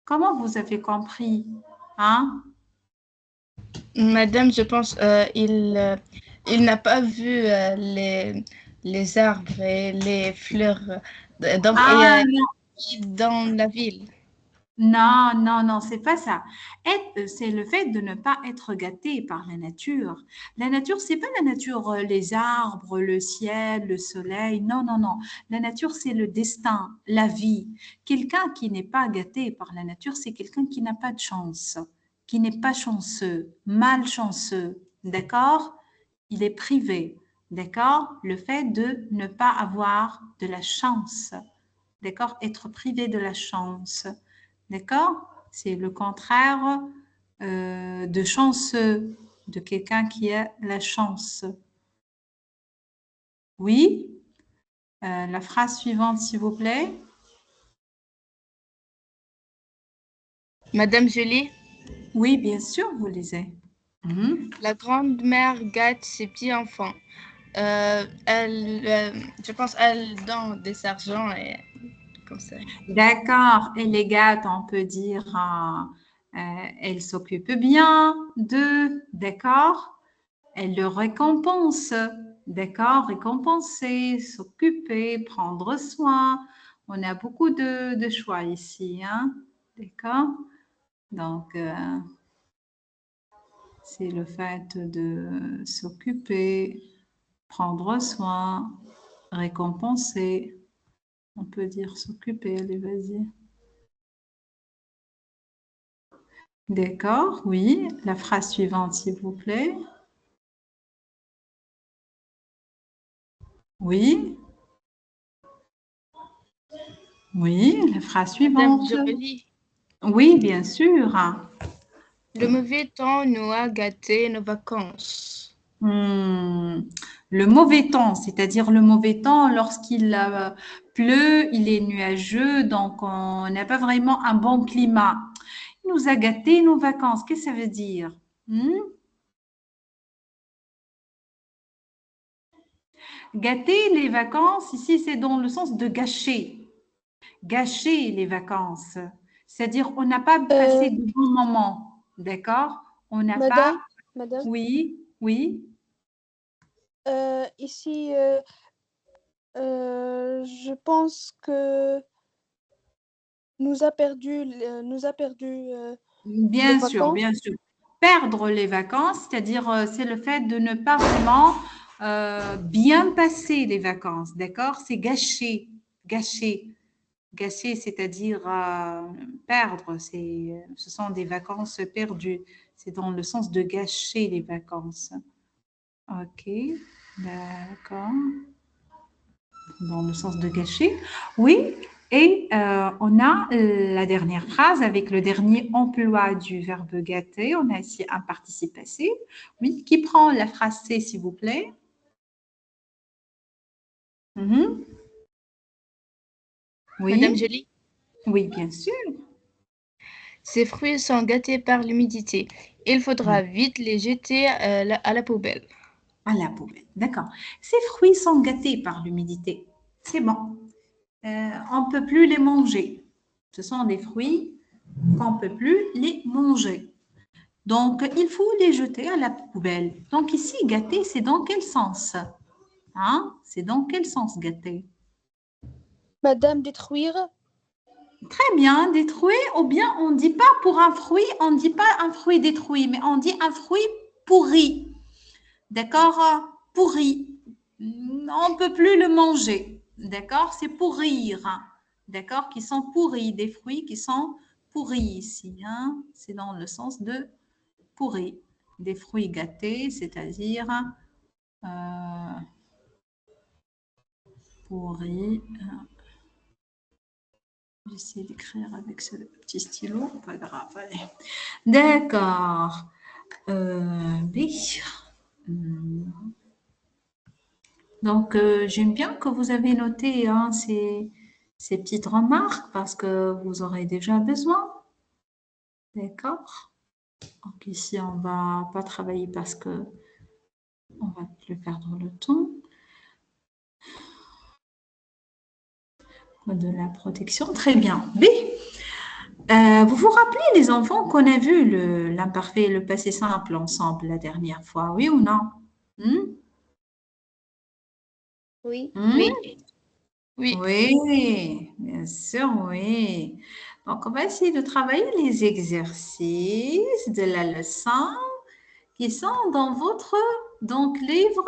Comment vous avez compris? Hein? Madame, je pense il n'a pas vu les arbres et les fleurs donc, Ah, dans la ville. non, non, non, c'est pas ça. C'est le fait de ne pas être gâté par la nature. La nature, c'est pas la nature, les arbres, le ciel, le soleil. Non, non, non. La nature, c'est le destin, la vie. Quelqu'un qui n'est pas gâté par la nature, c'est quelqu'un qui n'a pas de chance, qui n'est pas chanceux, malchanceux. D'accord? Il est privé. D'accord? Le fait de ne pas avoir de la chance. D'accord? Être privé de la chance. D'accord? C'est le contraire de chanceux, de quelqu'un qui a la chance. Oui? La phrase suivante, s'il vous plaît. Madame Julie, Oui, bien sûr, vous lisez. la grand-mère gâte ses petits-enfants. Je pense elle donne des argents et comme ça. D'accord. Et les gâtes, on peut dire, elle s'occupe bien d'eux. D'accord? Elle le récompense. D'accord? Récompenser, s'occuper, prendre soin. On a beaucoup de choix ici. Hein? D'accord? Donc, c'est le fait de s'occuper, prendre soin, récompenser. On peut dire s'occuper. Allez, vas-y. D'accord? Oui. La phrase suivante, s'il vous plaît. Oui. Oui. La phrase Madame suivante. Julie, Oui, bien sûr. le mauvais temps nous a gâté nos vacances. Le mauvais temps, c'est-à-dire le mauvais temps lorsqu'il pleut, il est nuageux, donc on n'a pas vraiment un bon climat. Il nous a gâté nos vacances. Qu'est-ce que ça veut dire? Gâter les vacances, ici, c'est dans le sens de gâcher. Gâcher les vacances. C'est-à-dire, on n'a pas Euh, passé de bons moments. D'accord? On n'a pas. madame, Oui, oui. ici, je pense que nous a perdu nos Bien sûr, vacances. bien sûr. Perdre les vacances, c'est-à-dire c'est le fait de ne pas vraiment bien passer les vacances, d'accord? C'est gâcher, gâcher, gâcher, c'est-à-dire perdre. Ce sont des vacances perdues. C'est dans le sens de gâcher les vacances. Ok, d'accord. Dans le sens de gâcher. Oui, et on a la dernière phrase avec le dernier emploi du verbe gâter. On a ici un participe passé. Oui, qui prend la phrase C, s'il vous plaît? Mhm. Oui. Madame Jolie, Oui, bien sûr. ces fruits sont gâtés par l'humidité. Il faudra vite les jeter à la poubelle. À la poubelle, d'accord. Ces fruits sont gâtés par l'humidité. C'est bon. On ne peut plus les manger. Ce sont des fruits qu'on ne peut plus les manger. Donc, il faut les jeter à la poubelle. Donc, ici, gâter, c'est dans quel sens? Hein? C'est dans quel sens gâter? Madame, détruire. Très bien, détruire, ou bien on ne dit pas pour un fruit, on ne dit pas un fruit détruit, mais on dit un fruit pourri. D'accord? Pourri. On ne peut plus le manger. D'accord? C'est pourrir. D'accord? Qui sont pourris. Des fruits qui sont pourris ici. Hein? C'est dans le sens de pourri. Des fruits gâtés, c'est-à-dire pourris. J'essaie d'écrire avec ce petit stylo. Pas grave. Allez. D'accord. B. Donc, j'aime bien que vous avez noté hein, ces petites remarques parce que vous aurez déjà besoin. D'accord? Donc, ici, on ne va pas travailler parce que on va plus perdre le temps. De la protection. Très bien. B. Vous vous rappelez, les enfants, qu'on a vu l'imparfait et le passé simple ensemble la dernière fois, oui ou non? Oui. Oui. Oui. Oui, bien sûr, oui. Donc, on va essayer de travailler les exercices de la leçon qui sont dans votre livre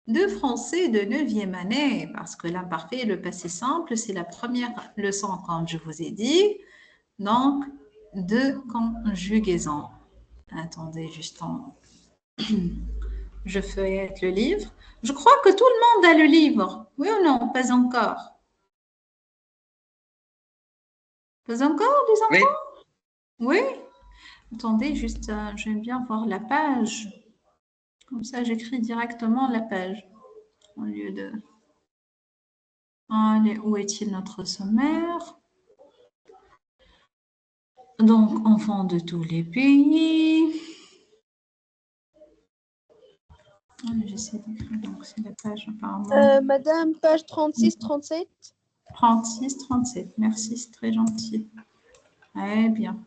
de français de 9e année, parce que l'imparfait et le passé simple, c'est la première leçon, comme je vous ai dit, donc de conjugaison. Attendez, juste je feuillette le livre. Je crois que tout le monde a le livre. Oui ou non? Pas encore. Pas encore, les Oui. enfants? Oui. Attendez, juste, j'aime bien voir la page. Comme ça, j'écris directement la page au lieu de... Allez, où est-il notre sommaire? Donc, enfants de tous les pays. J'essaie d'écrire, donc c'est la page apparemment. Madame, page 36-37. 36, 37. Merci, c'est très gentil. Très bien.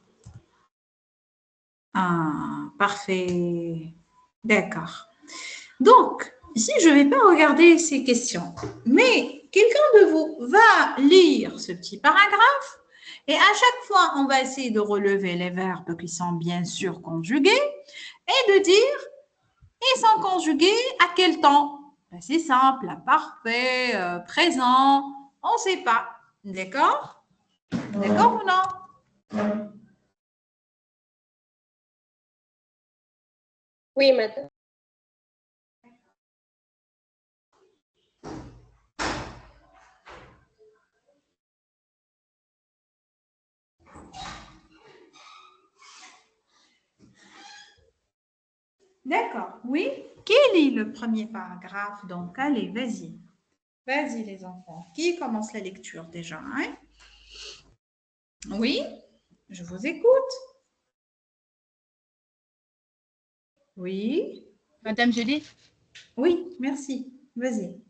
Ah, parfait. D'accord. Donc, ici, je ne vais pas regarder ces questions, mais quelqu'un de vous va lire ce petit paragraphe et à chaque fois, on va essayer de relever les verbes qui sont bien sûr conjugués et de dire ils sont conjugués à quel temps? Ben, c'est simple, imparfait, présent, on ne sait pas. D'accord? D'accord ou non? Oui, madame. D'accord, oui. Quel est le premier paragraphe? Donc, allez, vas-y. Vas-y, les enfants. Qui commence la lecture déjà hein? Oui, je vous écoute. Oui. Madame Jolie, Oui, merci. Vas-y.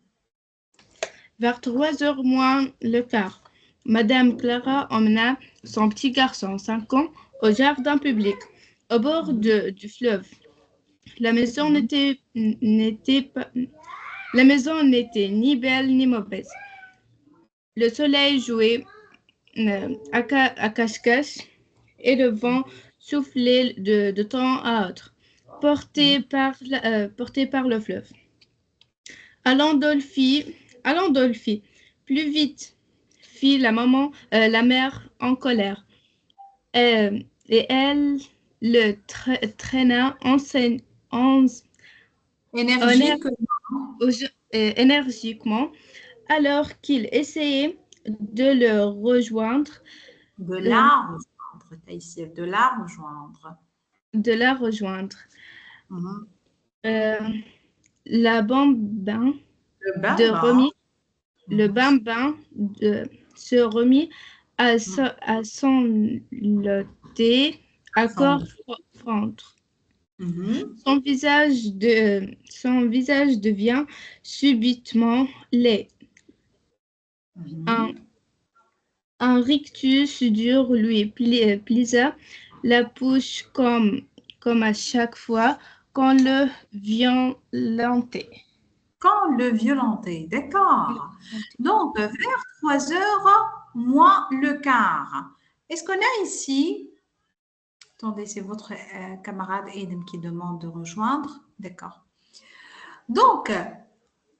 vers 3 heures moins le quart, Madame Clara emmena son petit garçon, 5 ans, au jardin public, au bord du fleuve. La maison n'était ni belle ni mauvaise. Le soleil jouait à cache-cache et le vent soufflait de temps à autre, porté par le fleuve. Allons, Dolphy, plus vite, fit la mère en colère. Et elle le traîna Énergique. énergiquement alors qu'il essayait de le rejoindre. De la rejoindre, Taïsir, de la rejoindre. Mhm. La bambin Le bambin. Se remit à sangloter à corps fendre. Son visage devient subitement laid. Un rictus dur lui plisa la bouche comme à chaque fois qu'on le violentait. D'accord. Donc, vers 3h moins le quart. Est-ce qu'on a ici... Attendez, c'est votre camarade Aiden qui demande de rejoindre. D'accord. Donc,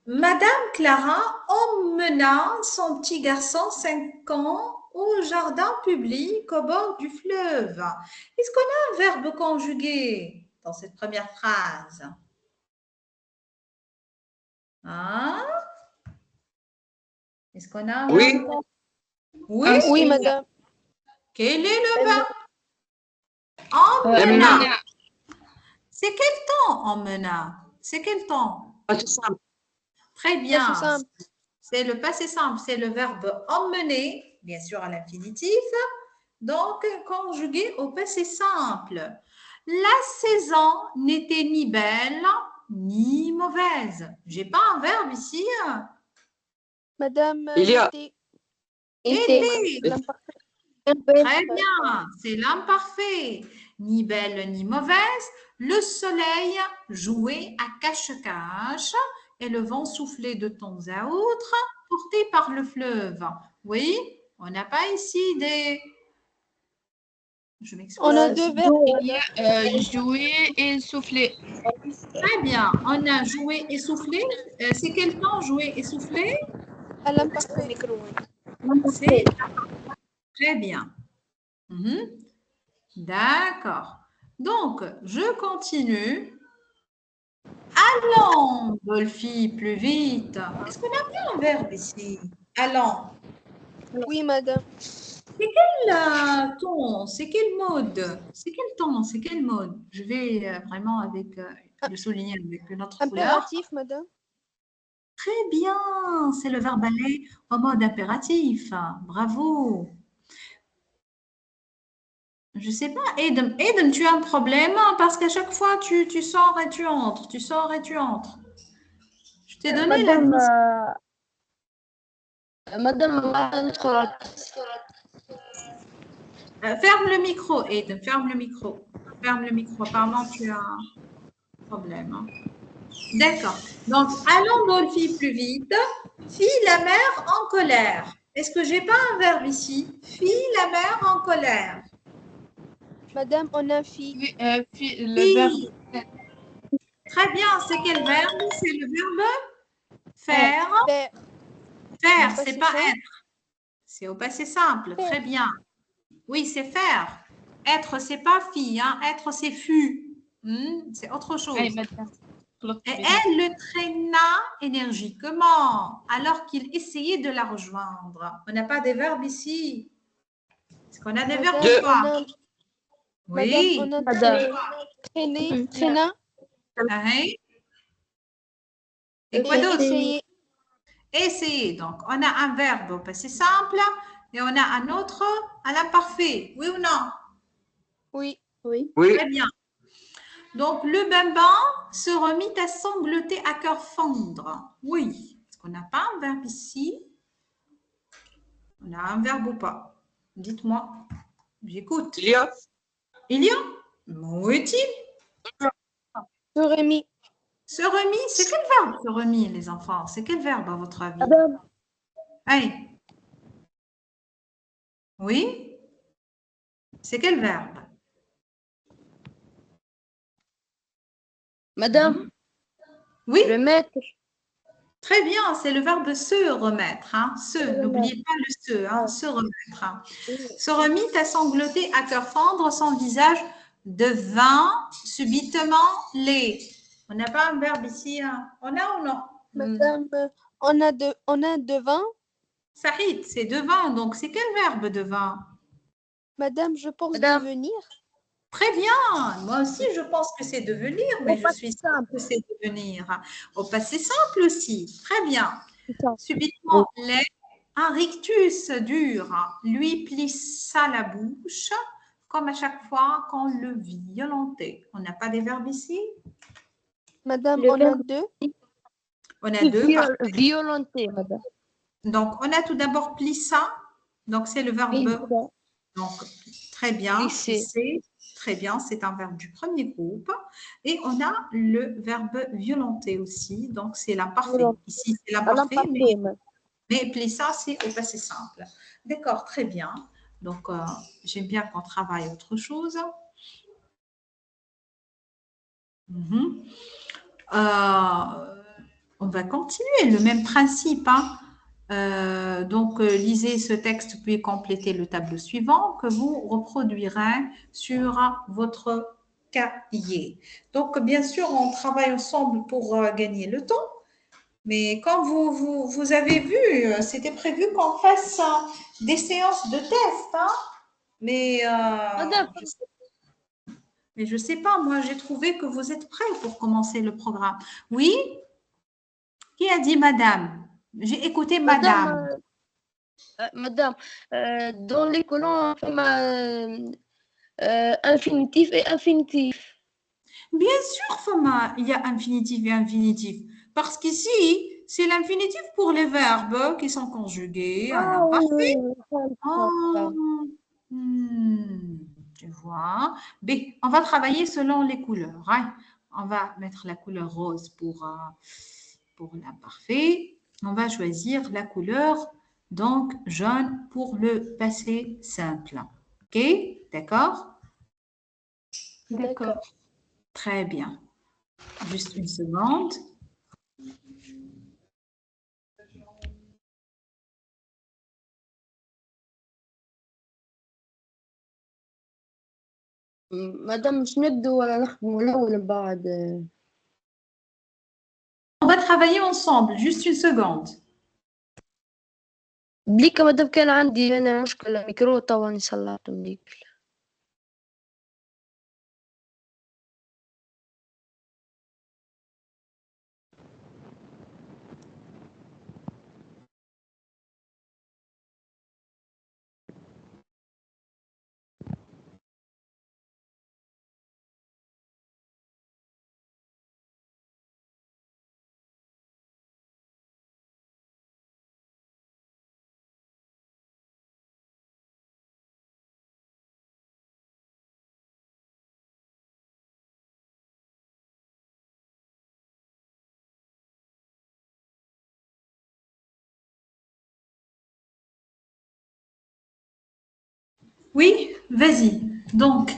Madame Clara emmena son petit garçon 5 ans au jardin public au bord du fleuve. Est-ce qu'on a un verbe conjugué dans cette première phrase? Hein? Est-ce qu'on a un verbe? Oui. Oui, madame. Quel est le verbe? Emmena. C'est quel temps emmena? C'est quel temps? Passé simple. Très bien. Passé simple. C'est le passé simple, c'est le verbe emmener, bien sûr à l'infinitif, donc conjugué au passé simple. La saison n'était ni belle ni mauvaise. J'ai pas un verbe ici. Madame, Il y a- Été. l'imparfait. Très bien, c'est l'imparfait. Ni belle ni mauvaise. Le soleil jouait à cache-cache et le vent soufflait de temps à autre, porté par le fleuve. Oui, on n'a pas ici des... Je m'excuse. On a deux verbes. Jouer et souffler. Très bien, on a joué et soufflé. C'est quel temps jouer et souffler? À l'imparfait. C'est très bien. D'accord. Donc, je continue. Allons, Dolphy, plus vite. Est-ce qu'on a bien un verbe ici? Allons. Oui, madame. C'est quel ton? C'est quel mode? C'est quel ton? C'est quel mode? Je vais vraiment avec le souligner avec une autre couleur. Impératif, madame. Très bien, c'est le verbe aller en mode impératif. Bravo. Je sais pas, Aiden, tu as un problème parce qu'à chaque fois tu sors et tu entres, tu sors et tu entres. Je t'ai donné la ferme le micro, Aiden, ferme le micro. Ferme le micro, apparemment tu as un problème. Hein. D'accord. Donc, allons Dolphy plus vite. Fit la mère en colère. Est-ce que j'ai pas un verbe ici? Fit la mère en colère. Madame, on a fille. Le verbe. Très bien, c'est quel verbe? C'est le verbe faire. Faire. Faire, c'est pas être. C'est au passé simple. Très bien. Oui, c'est faire. Être, c'est pas fille. Hein. Être, c'est fut. C'est autre chose. Et elle le traîna énergiquement alors qu'il essayait de la rejoindre. On n'a pas des verbes ici. Est-ce qu'on a des verbes ou pas? Oui. Madame, on a traîné, traîna. Et quoi d'autre? Essayer. Essayer. Donc, on a un verbe au passé simple et on a un autre à l'imparfait. Oui ou non? Oui. Très bien. Donc, le bambin se remit à sangloter à cœur fendre. Oui. Est-ce qu'on n'a pas un verbe ici? On a un verbe ou pas? Dites-moi. J'écoute. Il y a? Où est-il? Se remis. Se remis, c'est quel verbe se remis, les enfants? C'est quel verbe à votre avis? Allez. Oui? C'est quel verbe? Madame, Oui? remettre. Très bien, c'est le verbe se remettre. Hein. Se, n'oubliez pas le se, hein, se remettre. Hein. Se remit à sangloter à cœur fendre, son visage devint subitement les. On n'a pas un verbe ici, hein? On a ou non? Madame, on a devant. Sahid, c'est devint. Donc, c'est quel verbe devint? Madame, je pense Madame. devenir. Très bien. Moi aussi, je pense que c'est devenir, mais je suis sûre simple. que c'est devenir. Au passé simple aussi. Très bien. C'est ça. Subitement, les. Un rictus dur lui plissa la bouche, comme à chaque fois qu'on le violentait. On n'a pas des verbes ici? Madame, Le on a verbe- deux. On a deux. Violenter, madame. Donc, on a tout d'abord plissa. Donc, c'est le verbe. Donc, très bien. Plisser. Plisser. Très bien, c'est un verbe du premier groupe. Et on a le verbe violenter aussi. Donc, c'est l'imparfait. Violenter. Ici, c'est À l'imparfait, l'imparfait. mais plissa, c'est au passé simple. D'accord, très bien. Donc, j'aime bien qu'on travaille autre chose. Mhm. On va continuer le même principe, hein. Donc, lisez ce texte puis complétez le tableau suivant que vous reproduirez sur votre cahier. Donc, bien sûr, on travaille ensemble pour gagner le temps. Mais comme vous avez vu, c'était prévu qu'on fasse des séances de test, hein. Mais, Madame. je sais pas, moi j'ai trouvé que vous êtes prêts pour commencer le programme. Oui? Qui a dit madame? J'ai écouté madame. Madame, dans les colons, on fait infinitif et infinitif. Bien sûr, Fama, il y a infinitif et infinitif. Parce qu'ici, c'est l'infinitif pour les verbes qui sont conjugués à l'imparfait. Oh, tu vois. B, on va travailler selon les couleurs, hein. On va mettre la couleur rose pour l'imparfait. On va choisir la couleur, donc jaune pour le passé simple. OK? D'accord? D'accord. Très bien. Juste une seconde. مدام مش نبدو ولا نخدموا الأول من بعد On va travailler ensemble. Juste une seconde. بليك مدام كان عندي أنا مشكلة ميكرو طواني صلحته مليك Oui, vas-y. Donc,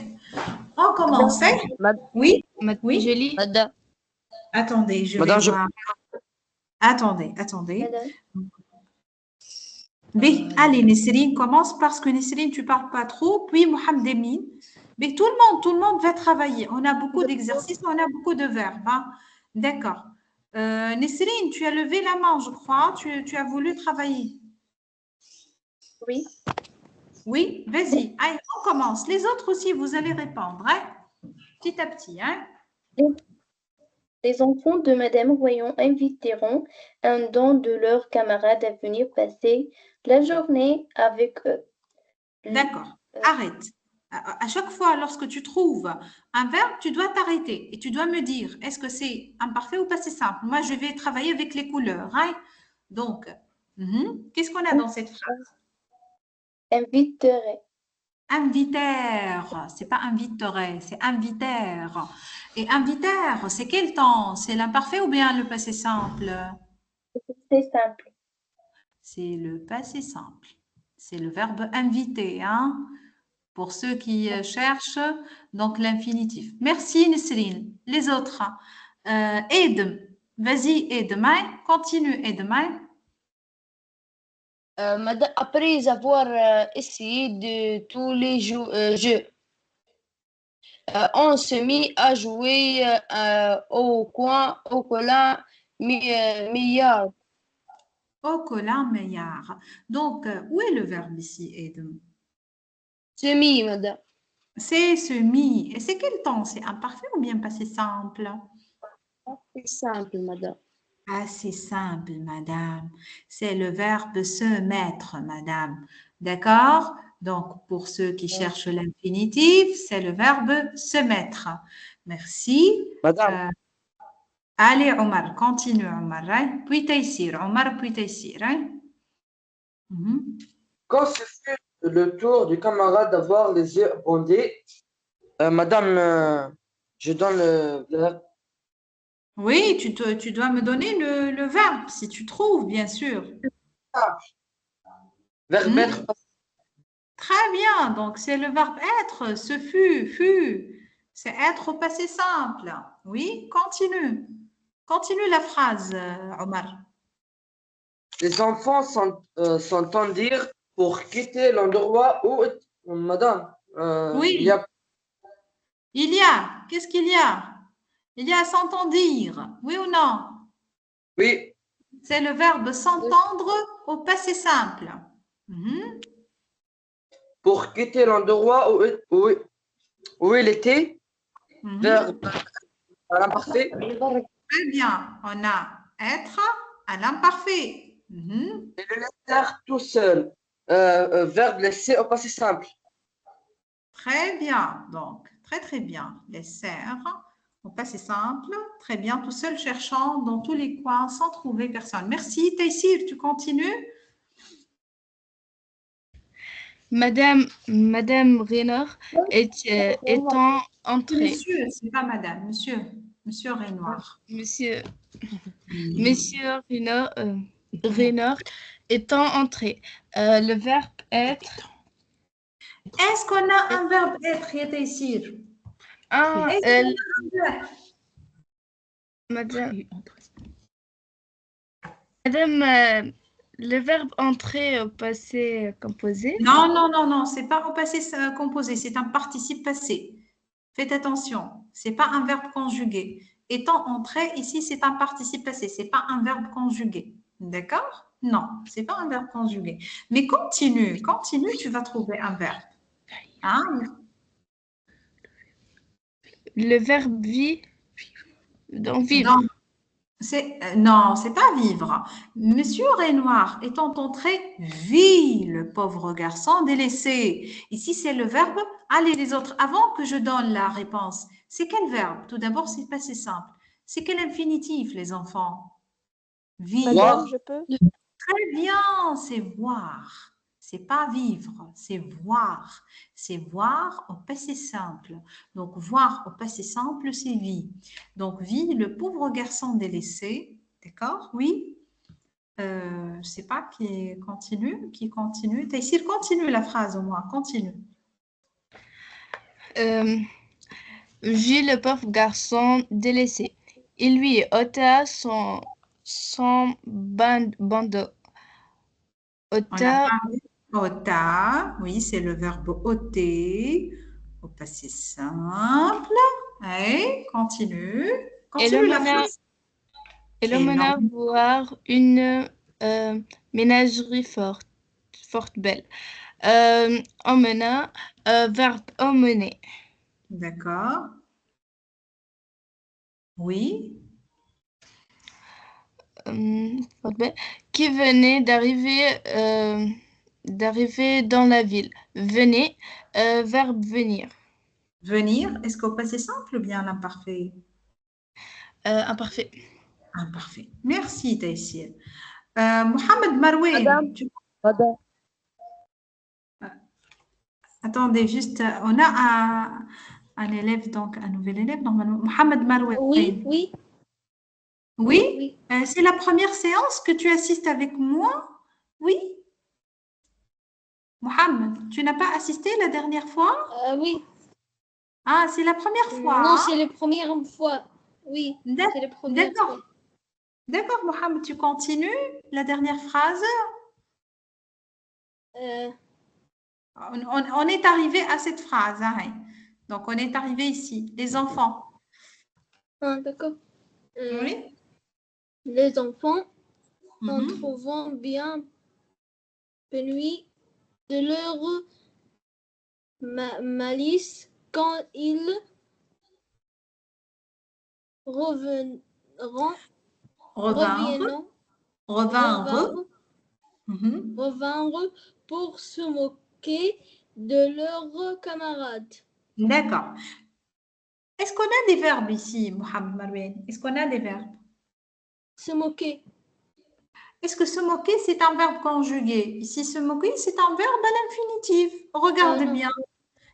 on commence. Oui, Madame oui. Julie. مدام Attendez, je Madame, vais voir. Attendez. مدام B, allez, Nesrine, commence parce que Nesrine, tu parles pas trop. Puis Mohamed Emin. Mais tout le monde va travailler. On a beaucoup d'exercices, on a beaucoup de verbes, hein. D'accord. Nesrine, tu as levé la main, je crois. Tu as voulu travailler. Oui. Oui, vas-y. Allez, on commence. Les autres aussi, vous allez répondre, hein, petit à petit, hein. Les enfants de Madame Royon inviteront un don de leurs camarades à venir passer la journée avec eux. D'accord. Arrête. À chaque fois, lorsque tu trouves un verbe, tu dois t'arrêter et tu dois me dire est-ce que c'est imparfait ou passé simple. Moi, je vais travailler avec les couleurs, hein. Donc, qu'est-ce qu'on a dans cette phrase? Inviterait. Invitèrent. C'est pas inviterait, c'est invitèrent. Et invitèrent, c'est quel temps? C'est l'imparfait ou bien le passé simple? C'est simple. C'est le passé simple. C'est le verbe inviter, hein, pour ceux qui cherchent, donc l'infinitif. Merci Nesrine. Les autres. Edem. Vas-y, Edemain. Continue, Edemain. مدام après avoir essayé de tous les jeux On se mit à jouer au coin, au colin, milliard. Au colin meilleur. Donc, où est le verbe ici, Edem? Se mit, madame. C'est semi. Et c'est quel temps? C'est imparfait ou bien passé simple? C'est simple, madame. Ah, c'est simple, madame. C'est le verbe se mettre, madame. D'accord? Donc, pour ceux qui cherchent l'infinitif, c'est le verbe se mettre. Merci. Madame, Allez, Omar, continue, Omar. Hein? Puis Taïsir. Omar, puis Taïsir. Hein? Mhm. quand ce fut le tour du camarade d'avoir les yeux bandés, madame, je donne le verbe. Oui, tu dois me donner le verbe, si tu trouves, bien sûr. Verbe Hmm? être. Très bien. Donc, c'est le verbe être. Ce fut. C'est être au passé simple. Oui, continue. Continue la phrase, Omar. Les enfants s'entendirent pour quitter l'endroit où, madame, il y Oui, a, il y a. Qu'est-ce qu'il y a? Il y a s'entendre. Oui ou non? oui, C'est le verbe s'entendre au passé simple. Mhm. pour quitter l'endroit où il était, Mhm. verbe à l'imparfait, Très bien. On a être à l'imparfait. Mhm. et le laissèrent tout seul, verbe laisser au passé simple. Très bien. Donc, très bien. Les serres au passé simple. Très bien. Tout seul cherchant dans tous les coins sans trouver personne. Merci. Taïsir, tu continues? Madame Raynor étant entrée. Monsieur, c'est pas madame. Monsieur. Monsieur Renoir. Monsieur, Monsieur Raynor étant entré. Le verbe être. Est-ce qu'on a un verbe être, ya Taïsir? Ah, Est-ce qu'on a un verbe? Madame, le verbe entrer au passé composé. Non, c'est pas au passé composé, c'est un participe passé. Faites attention, c'est pas un verbe conjugué. Étant entré, ici, c'est un participe passé, c'est pas un verbe conjugué. D'accord? Non, c'est pas un verbe conjugué. Mais continue, tu vas trouver un verbe. Hein? Le verbe donc Non, vivre. c'est pas vivre. Monsieur Renoir étant entré, vit le pauvre garçon délaissé. Ici, c'est le verbe. Allez, les autres, avant que je donne la réponse, c'est quel verbe? Tout d'abord, c'est pas si simple. C'est quel infinitif, les enfants? Vivre. Madame, Voir, je peux? Très bien, c'est voir. C'est pas vivre, c'est voir. C'est voir au passé simple. Donc, voir au passé simple, c'est vie. Donc, vie, le pauvre garçon délaissé. D'accord? Oui. Je sais pas qui continue. Taïsir, continue la phrase au moins, continue. Euh, Vit le pauvre garçon délaissé. Il lui ôta son bandeau. On a Ôta, parlé ôta, oui, c'est le verbe ôter au passé simple. Allez, continue. et le Continue la mena, phrase. et le C'est long. mena voir une ménagerie forte belle. Emmena, verbe emmener. D'accord. Oui. Forte belle, qui venait d'arriver dans la ville. Venez, verbe venir. Venir, est-ce qu'au passé simple ou bien l'imparfait? Imparfait. Imparfait. Merci, Taïsir. Mohamed madame, Marouane, madame, attendez, juste, on a un élève, donc un nouvel élève, normalement. Mohamed Marouane. Oui, oui, Oui? oui. C'est la première séance que tu assistes avec moi? Oui? Mohamed, tu n'as pas assisté la dernière fois? Oui. Ah, c'est la première fois, Non, hein? c'est la première fois. Oui, c'est la première fois. D'accord. D'accord, Mohamed, tu continues la dernière phrase? Euh, On est arrivé à cette phrase, hein. Donc, on est arrivé ici. Les enfants. Ah, d'accord. Oui. Les enfants, en Mhm. trouvant bien pénuis de leur malice quand ils reviennent, Revinrent. Revinrent. revinrent, Mhm. revinrent pour se moquer de leurs camarades. D'accord. Est-ce qu'on a des verbes ici, Mohamed Marouane? Est-ce qu'on a des verbes? Se moquer. Est-ce que se moquer, c'est un verbe conjugué? Ici, se moquer, c'est un verbe à l'infinitif. Regardez non. bien.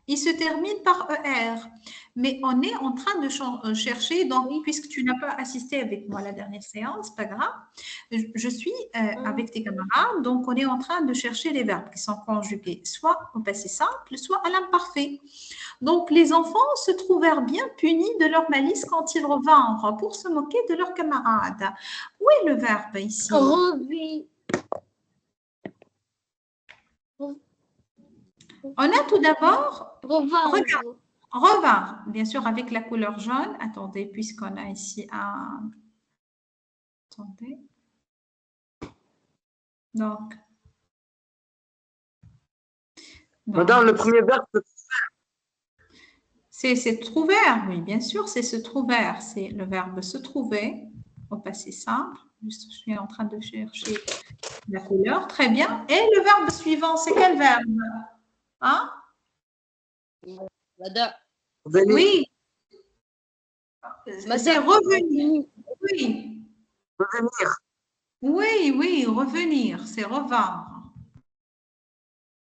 Il se termine par ER. Mais on est en train de chercher, donc, Oui. puisque tu n'as pas assisté avec moi à la dernière séance, pas grave, je suis avec tes camarades, donc on est en train de chercher les verbes qui sont conjugués, soit au passé simple, soit à l'imparfait. Donc, les enfants se trouvèrent bien punis de leur malice quand ils revinrent pour se moquer de leurs camarades. Où est le verbe ici? On a tout d'abord revinrent, bien sûr, avec la couleur jaune. Attendez, puisqu'on a ici un... Attendez. Donc... Madame, le premier verbe, c'est se trouver, oui, bien sûr, c'est se trouver. C'est le verbe se trouver au passé simple. Je suis en train de chercher la couleur. Très bien. Et le verbe suivant, c'est quel verbe? Hein? venir. Oui, c'est revenir. Oui, Revenir. oui, oui, revenir, c'est revenir.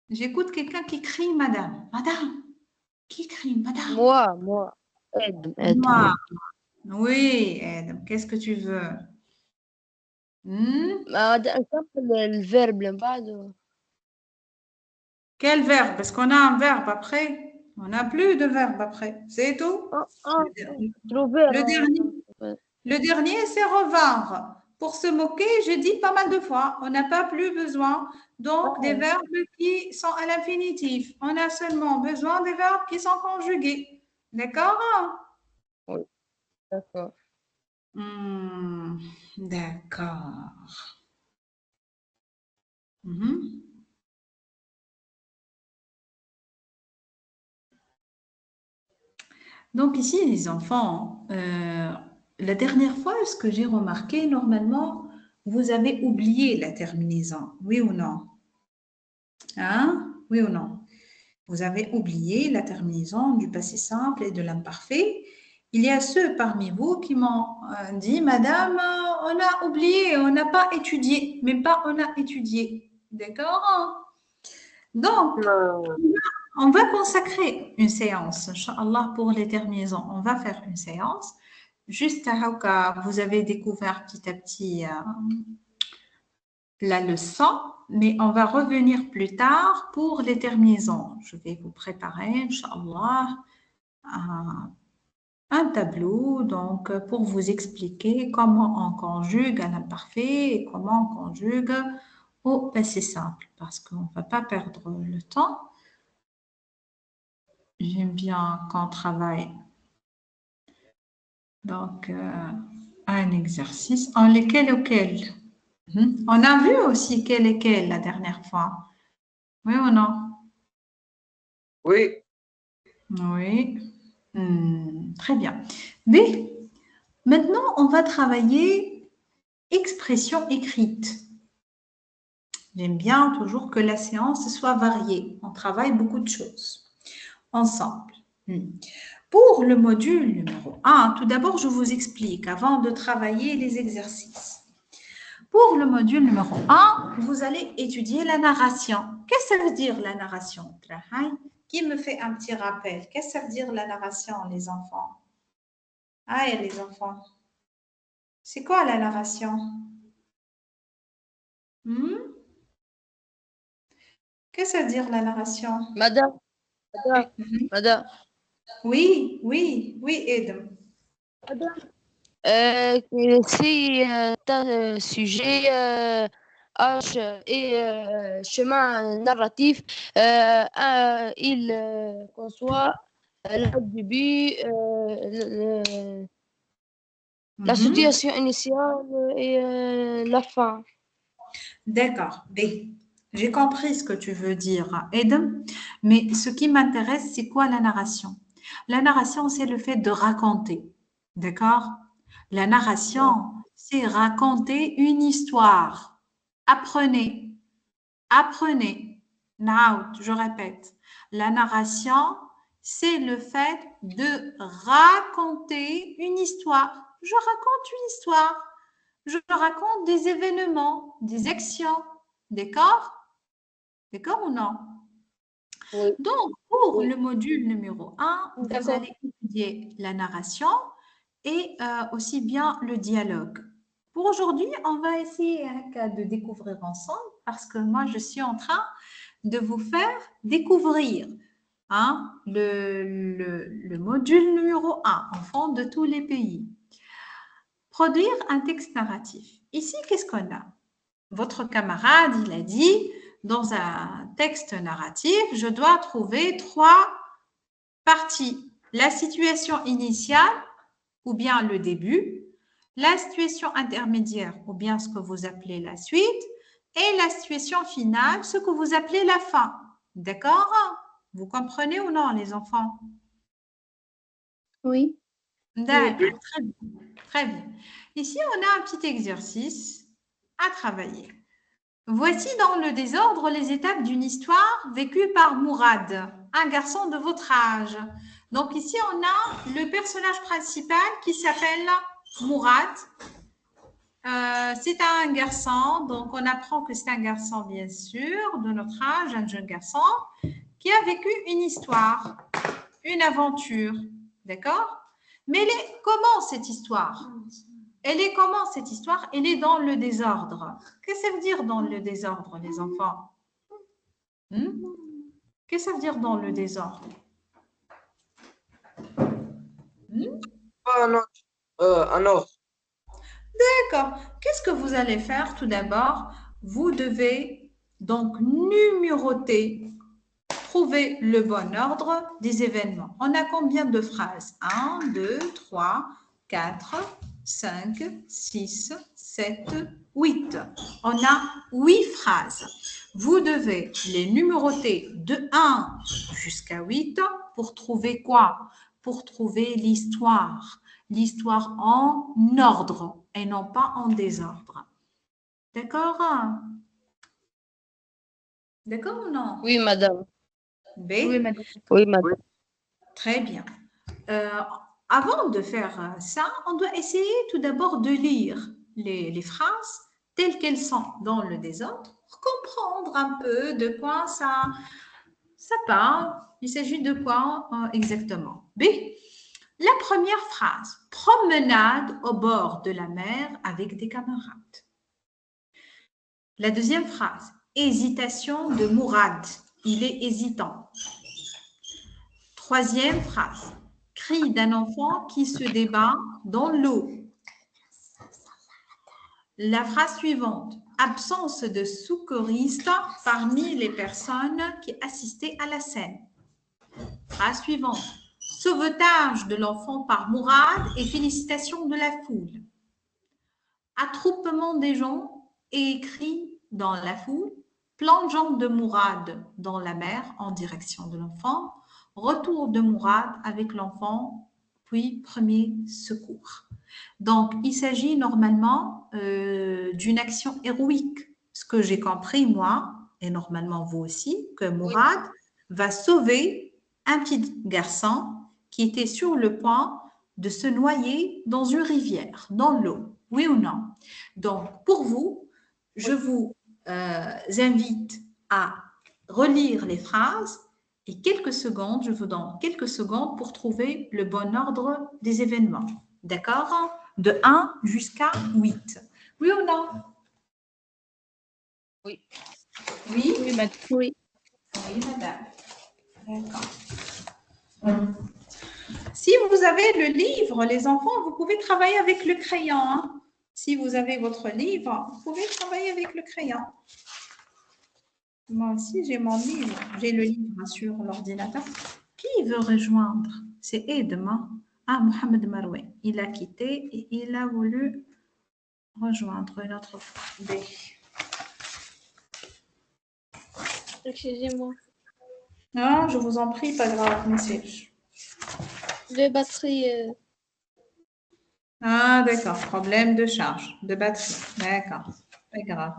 J'écoute quelqu'un qui crie, madame. Madame, qui crie, madame? Moi. Aide. Moi. Oui, Ed, qu'est-ce que tu veux? Hmm? Le verbe اللي بعده. Quel verbe? Parce qu'on a un verbe après. On n'a plus de verbe après. C'est tout. Le dernier, le dernier, c'est revinrent. Pour se moquer, j'ai dit pas mal de fois, on n'a pas plus besoin donc des verbes qui sont à l'infinitif. On a seulement besoin des verbes qui sont conjugués. D'accord? Oui, d'accord. D'accord. Mhm. Donc ici, les enfants, la dernière fois, ce que j'ai remarqué, normalement, vous avez oublié la terminaison, oui ou non? Hein? Oui ou non? Vous avez oublié la terminaison du passé simple et de l'imparfait. Il y a ceux parmi vous qui m'ont dit, Madame, on a oublié, on n'a pas étudié, mais pas on a étudié. D'accord? Donc, on va consacrer une séance, Inch'Allah, pour les terminaisons. On va faire une séance. Juste à cas, vous avez découvert petit à petit la leçon, mais on va revenir plus tard pour les terminaisons. Je vais vous préparer, Inch'Allah, un tableau donc, pour vous expliquer comment on conjugue à l'imparfait et comment on conjugue au passé simple, parce qu'on ne va pas perdre le temps. J'aime bien qu'on travaille donc un exercice en lesquels auquel. On a vu aussi quel est quel la dernière fois. Oui ou non? Oui. Oui. Très bien. Mais maintenant, on va travailler expression écrite. J'aime bien toujours que la séance soit variée. On travaille beaucoup de choses ensemble. Pour le module numéro 1, tout d'abord, je vous explique avant de travailler les exercices. Pour le module numéro 1, vous allez étudier la narration. Qu'est-ce que ça veut dire la narration? Qui me fait un petit rappel? Qu'est-ce que ça veut dire la narration, les enfants? Ah, et les enfants. C'est quoi la narration? Qu'est-ce que ça veut dire la narration? Madame. Oui, oui, oui, Edem. Si un sujet H et chemin narratif, il conçoit le début, la situation initiale et la fin. D'accord. B. J'ai compris ce que tu veux dire, Edem, mais ce qui m'intéresse, c'est quoi la narration? La narration, c'est le fait de raconter. D'accord? La narration, c'est raconter une histoire. Apprenez. Apprenez. Now, je répète. La narration, c'est le fait de raconter une histoire. Je raconte une histoire. Je raconte des événements, des actions. D'accord? D'accord ou non? Oui. Donc, pour Oui. le module numéro 1, vous D'accord. allez étudier la narration et aussi bien le dialogue. Pour aujourd'hui, on va essayer de découvrir ensemble parce que moi, je suis en train de vous faire découvrir le module numéro 1, enfants de tous les pays. Produire un texte narratif. Ici, qu'est-ce qu'on a? Votre camarade, il a dit, dans un texte narratif, je dois trouver 3 parties. La situation initiale, ou bien le début, la situation intermédiaire, ou bien ce que vous appelez la suite, et la situation finale, ce que vous appelez la fin. D'accord? Vous comprenez ou non, les enfants? Oui. D'accord, très bien. Très bien. Ici, on a un petit exercice à travailler. Voici dans le désordre les étapes d'une histoire vécue par Mourad, un garçon de votre âge. Donc ici, on a le personnage principal qui s'appelle Mourad. C'est un garçon, donc on apprend que c'est un garçon, bien sûr, de notre âge, un jeune garçon, qui a vécu une histoire, une aventure. D'accord? Mais comment cette histoire? Elle est comment cette histoire? Elle est dans le désordre. Qu'est-ce que ça veut dire dans le désordre, les enfants? Qu'est-ce que ça veut dire dans le désordre? Un ordre. D'accord. Qu'est-ce que vous allez faire tout d'abord? Vous devez donc numéroter, trouver le bon ordre des événements. On a combien de phrases? 1, 2, 3, 4, 5, 6, 7, 8. On a 8 phrases. Vous devez les numéroter de 1 jusqu'à 8 pour trouver quoi? Pour trouver l'histoire. L'histoire en ordre et non pas en désordre. D'accord? D'accord ou non? Oui, madame. B. Oui, madame. Oui, madame. Très bien. Avant de faire ça, on doit essayer tout d'abord de lire les phrases telles qu'elles sont dans le désordre pour comprendre un peu de quoi ça parle. Il s'agit de quoi exactement. B. La première phrase, promenade au bord de la mer avec des camarades. La deuxième phrase, hésitation de Mourad. Il est hésitant. Troisième phrase, cri d'un enfant qui se débat dans l'eau. La phrase suivante, absence de secouriste parmi les personnes qui assistaient à la scène. Phrase suivante, sauvetage de l'enfant par Mourad et félicitations de la foule. Attroupement des gens et cris dans la foule. Plongeant de Mourad dans la mer en direction de l'enfant. Retour de Mourad avec l'enfant, puis premier secours. Donc, il s'agit normalement d'une action héroïque. Ce que j'ai compris, moi, et normalement vous aussi, que Mourad va sauver un petit garçon qui était sur le point de se noyer dans une rivière, dans l'eau. Oui ou non? Donc, pour vous, je vous invite à relire les phrases et quelques secondes, je vous donne quelques secondes pour trouver le bon ordre des événements. D'accord? De 1 jusqu'à 8. Oui ou non? Oui. Oui? Oui, madame. Oui. Oui, madame. D'accord. Si vous avez le livre, les enfants, vous pouvez travailler avec le crayon. Hein? Si vous avez votre livre, vous pouvez travailler avec le crayon. Moi aussi, j'ai mon livre. J'ai le livre sur l'ordinateur. Qui veut rejoindre? C'est Edma. Ah, Mohamed Maroui. Il a quitté et il a voulu rejoindre une autre fois. Excusez-moi. Non, je vous en prie, pas grave, message. Les batteries. Ah, d'accord. Problème de charge, de batterie. D'accord. Pas grave.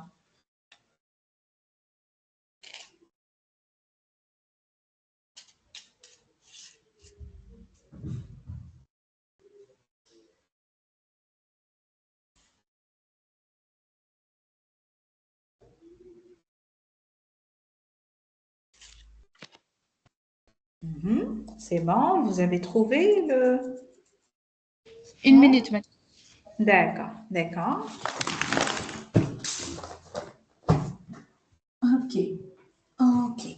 C'est bon, vous avez trouvé le... Une minute, madame. D'accord, d'accord. Ok, ok.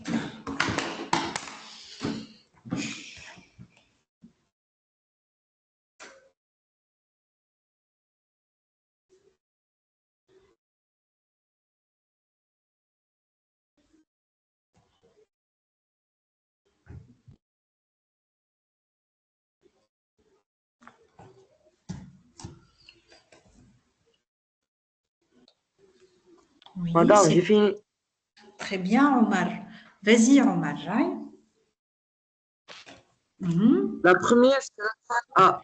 Oui, Madame, c'est j'ai fini. très bien, Omar. Vas-y, Omar. La première, c'est la A.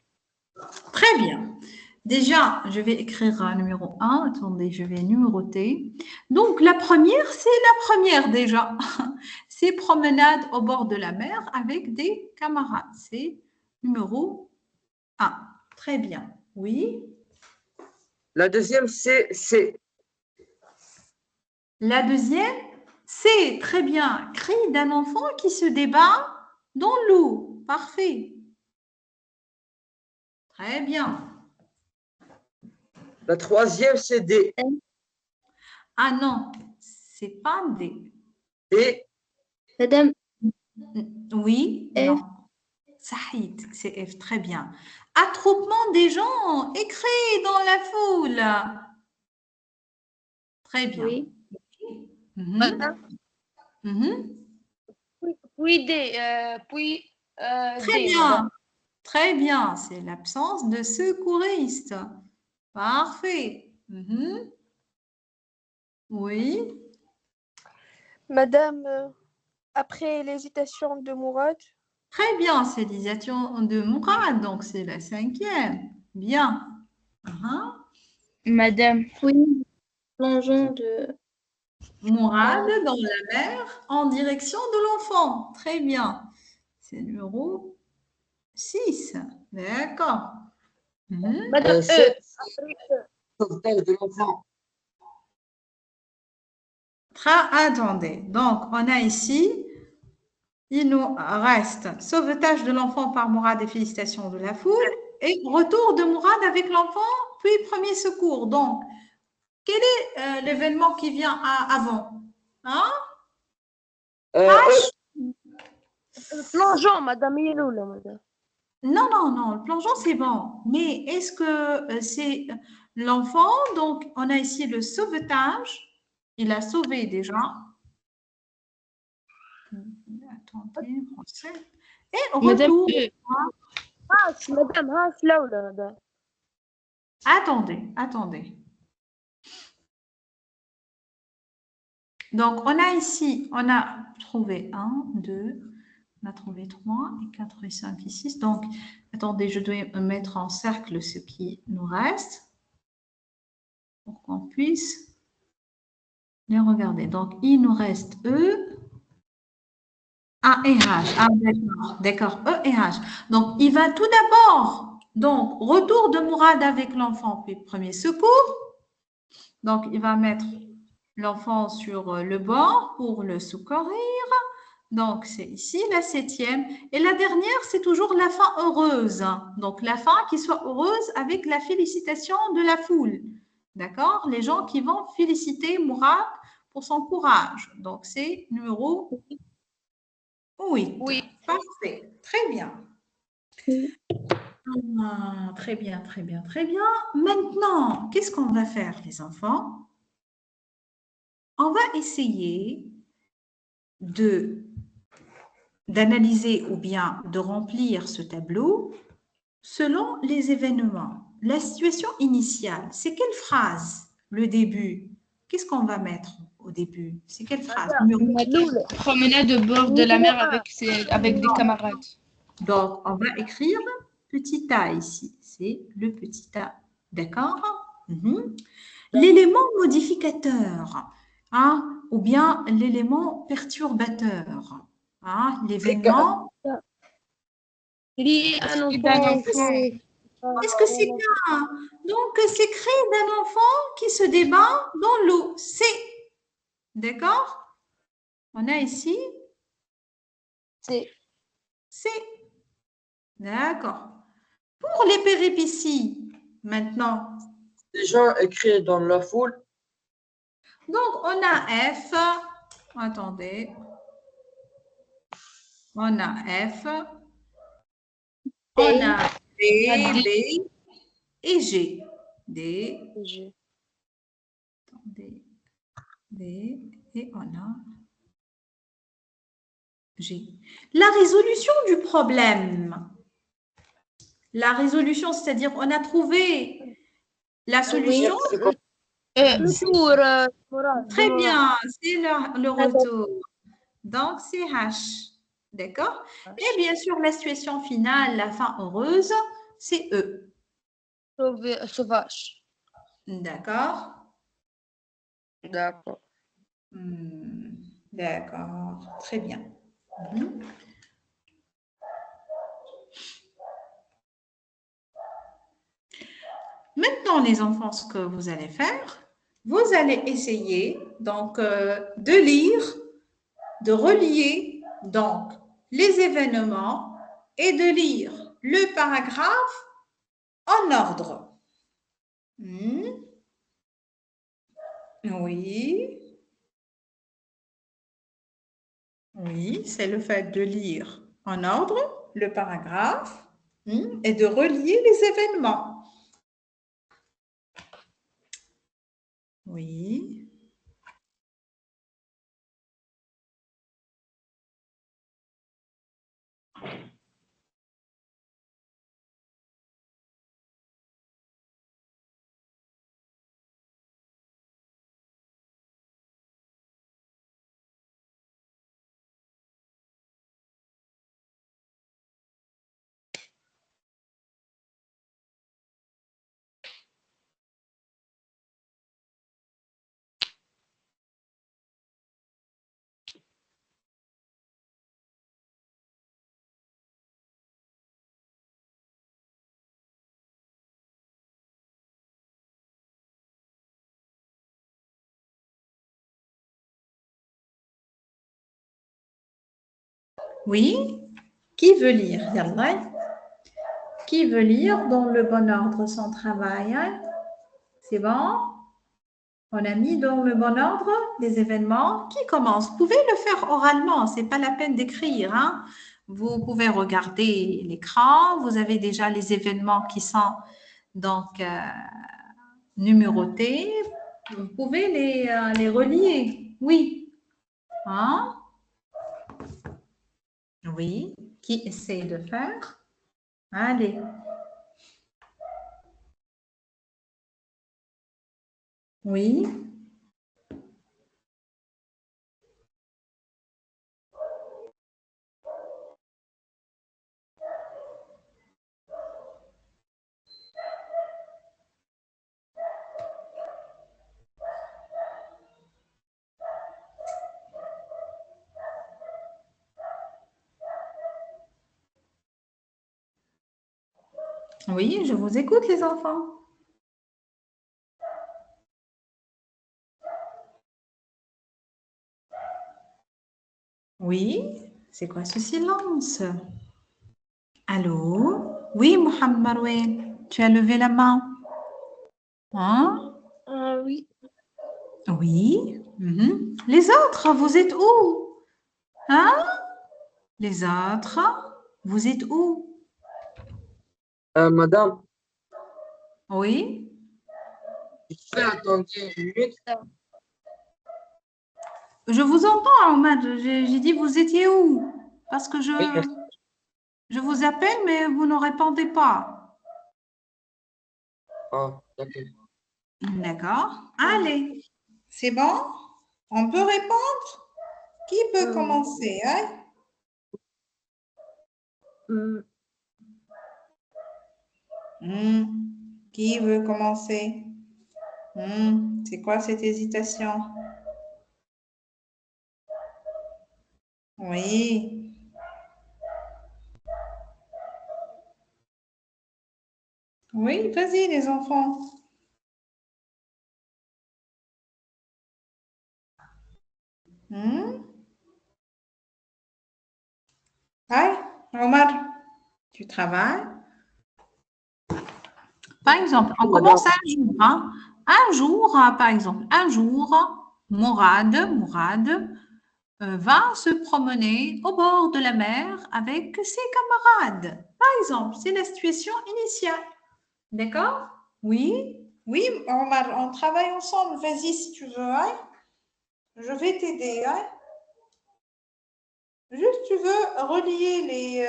Très bien. Déjà, je vais écrire un numéro 1. Attendez, je vais numéroter. Donc, la première, c'est la première déjà. C'est promenade au bord de la mer avec des camarades. C'est numéro 1. Très bien. Oui. La deuxième, c'est La deuxième, c'est très bien. Cri d'un enfant qui se débat dans l'eau. Parfait. Très bien. La troisième, c'est D. Ah non, c'est pas D. D. Madame, Oui, F. non. Saïd, c'est F, très bien. Attroupement des gens, écrit dans la foule. Très bien. Oui. Mhm, Madame, mhm. puis D, puis Très D, madame. bien. Très bien. C'est l'absence de secouriste. Parfait. Mhm. Oui. Madame, après l'hésitation de Mourad, Très bien. C'est l'hésitation de Mourad. Donc, c'est la cinquième. Bien. Mhm. Madame, Oui. Plongeon de. Mourad dans la mer en direction de l'enfant. Très bien. C'est numéro 6. D'accord. Mhm. Madame E. 7, sauvetage de l'enfant. Attendez. Donc, on a ici, il nous reste sauvetage de l'enfant par Mourad et félicitations de la foule et retour de Mourad avec l'enfant, puis premier secours. Donc, quel est l'événement qui vient avant? Hein? E. Plongeon, madame Yeloula, madame. Non, non, non, le plongeon, c'est bon. Mais est-ce que c'est l'enfant? Donc, on a ici le sauvetage. Il a sauvé déjà. Attendez, français. Et madame retour. E. Haas, madame Haas Laula, madame. Attendez, attendez. Donc, on a ici, on a trouvé 1, 2, on a trouvé 3, et 4, et 5, et 6. Donc, attendez, je dois mettre en cercle ce qui nous reste pour qu'on puisse les regarder. Donc, il nous reste E, A et H. Ah, d'accord, d'accord, E et H. Donc, il va tout d'abord, donc, retour de Mourad avec l'enfant, puis premier secours. Donc, il va mettre l'enfant sur le bord pour le secourir. Donc, c'est ici la septième. Et la dernière, c'est toujours la fin heureuse. Donc, la fin qui soit heureuse avec la félicitation de la foule. D'accord? Les gens qui vont féliciter Mourad pour son courage. Donc, c'est numéro 8. Oui. Parfait. Très bien. Oui. Ah, très bien, très bien, très bien. Maintenant, qu'est-ce qu'on va faire, les enfants? On va essayer de d'analyser ou bien de remplir ce tableau selon les événements. La situation initiale, c'est quelle phrase? Le début. Qu'est-ce qu'on va mettre au début? C'est quelle phrase? Promenade au bord de la mer avec des camarades. Donc, on va écrire petit a ici. C'est le petit a. D'accord? L'élément modificateur, hein, ou bien l'élément perturbateur. Hein, l'événement. Il un enfant. Est-ce que c'est qu'un? Donc, c'est créé d'un enfant qui se débat dans l'eau. C'est. D'accord? On a ici. C'est. D'accord. Pour les péripéties, maintenant. Les gens écrivent dans la foule. Donc, on a F. Attendez. On a F. On a D, B et G. D. Attendez. D. Et on a G. La résolution du problème. La résolution, c'est-à-dire on a trouvé la solution. Très bien, c'est le retour. Donc, c'est H. D'accord? Et bien sûr, la situation finale, la fin heureuse, c'est E. Sauvage. D'accord? D'accord. D'accord, très bien. Maintenant, les enfants, ce que vous allez faire, vous allez essayer donc de lire, de relier donc les événements et de lire le paragraphe en ordre. Oui. Oui, c'est le fait de lire en ordre le paragraphe et de relier les événements. Oui. Oui. Qui veut lire? Yallah. Qui veut lire dans le bon ordre son travail? C'est bon? On a mis dans le bon ordre les événements. Qui commence? Vous pouvez le faire oralement, ce n'est pas la peine d'écrire. Hein? Vous pouvez regarder l'écran. Vous avez déjà les événements qui sont donc numérotés. Vous pouvez les relier. Oui. Hein? Oui. Qui essaie de faire? Allez. Oui. Oui, je vous écoute, les enfants. Oui, c'est quoi ce silence? Allô? Oui, Mohamed Marouane, tu as levé la main. Hein? Oui. Oui. Les autres, vous êtes où? Hein? Les autres, vous êtes où? Madame, Oui. je peux attendre une minute. Je vous entends, Ahmad. J'ai dit, vous étiez où? Parce que Oui, merci. je vous appelle, mais vous ne répondez pas. Ah, d'accord. D'accord. Allez, c'est bon? On peut répondre? Qui peut commencer, hein? Qui veut commencer? C'est quoi cette hésitation? Oui. Oui, vas-y les enfants. Ouais, Omar, tu travailles? Par exemple, on commence un jour. Hein. Un jour, par exemple, un jour, Mourad va se promener au bord de la mer avec ses camarades. Par exemple, c'est la situation initiale. D'accord? Oui, oui, Omar, on travaille ensemble. Vas-y si tu veux. Hein? Je vais t'aider. Hein? Juste, tu veux relier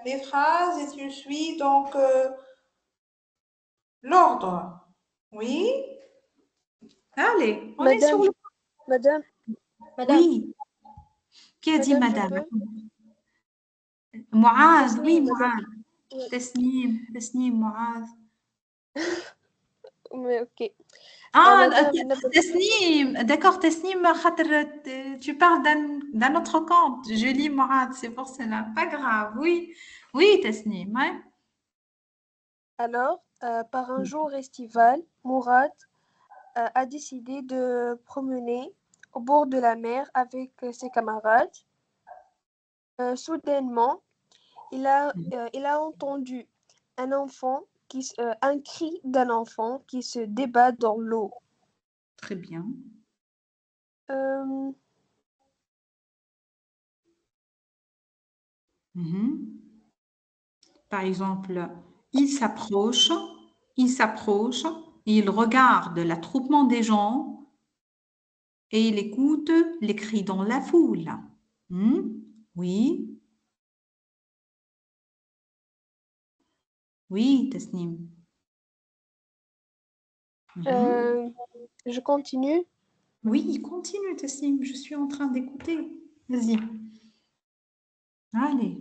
les phrases et tu suis donc l'ordre. Oui? Allez, on est sur Madame, le... madame, Oui. Qui a dit madame, je madame? peux? Mouaz, oui, Tasnim, madame. Mouaz. Ouais, Tasnim, Mouaz. mais ok. Ah, Madame, نبدأ. Tasnim, d'accord, Tasnim, tu parles d'un autre compte. Je lis Mouaz, c'est pour cela. Pas grave, oui. Oui, Tasnim, ouais. Alors, par un jour estival, Mourad a décidé de promener au bord de la mer avec ses camarades. Soudainement, il a entendu un cri d'un enfant qui se débat dans l'eau. Très bien. Euh, Mhm. Par exemple, il s'approche, il regarde l'attroupement des gens et il écoute les cris dans la foule. Oui, oui, Tasnim. euh, je continue. Oui, continue, Tasnim, je suis en train d'écouter. Vas-y. Allez.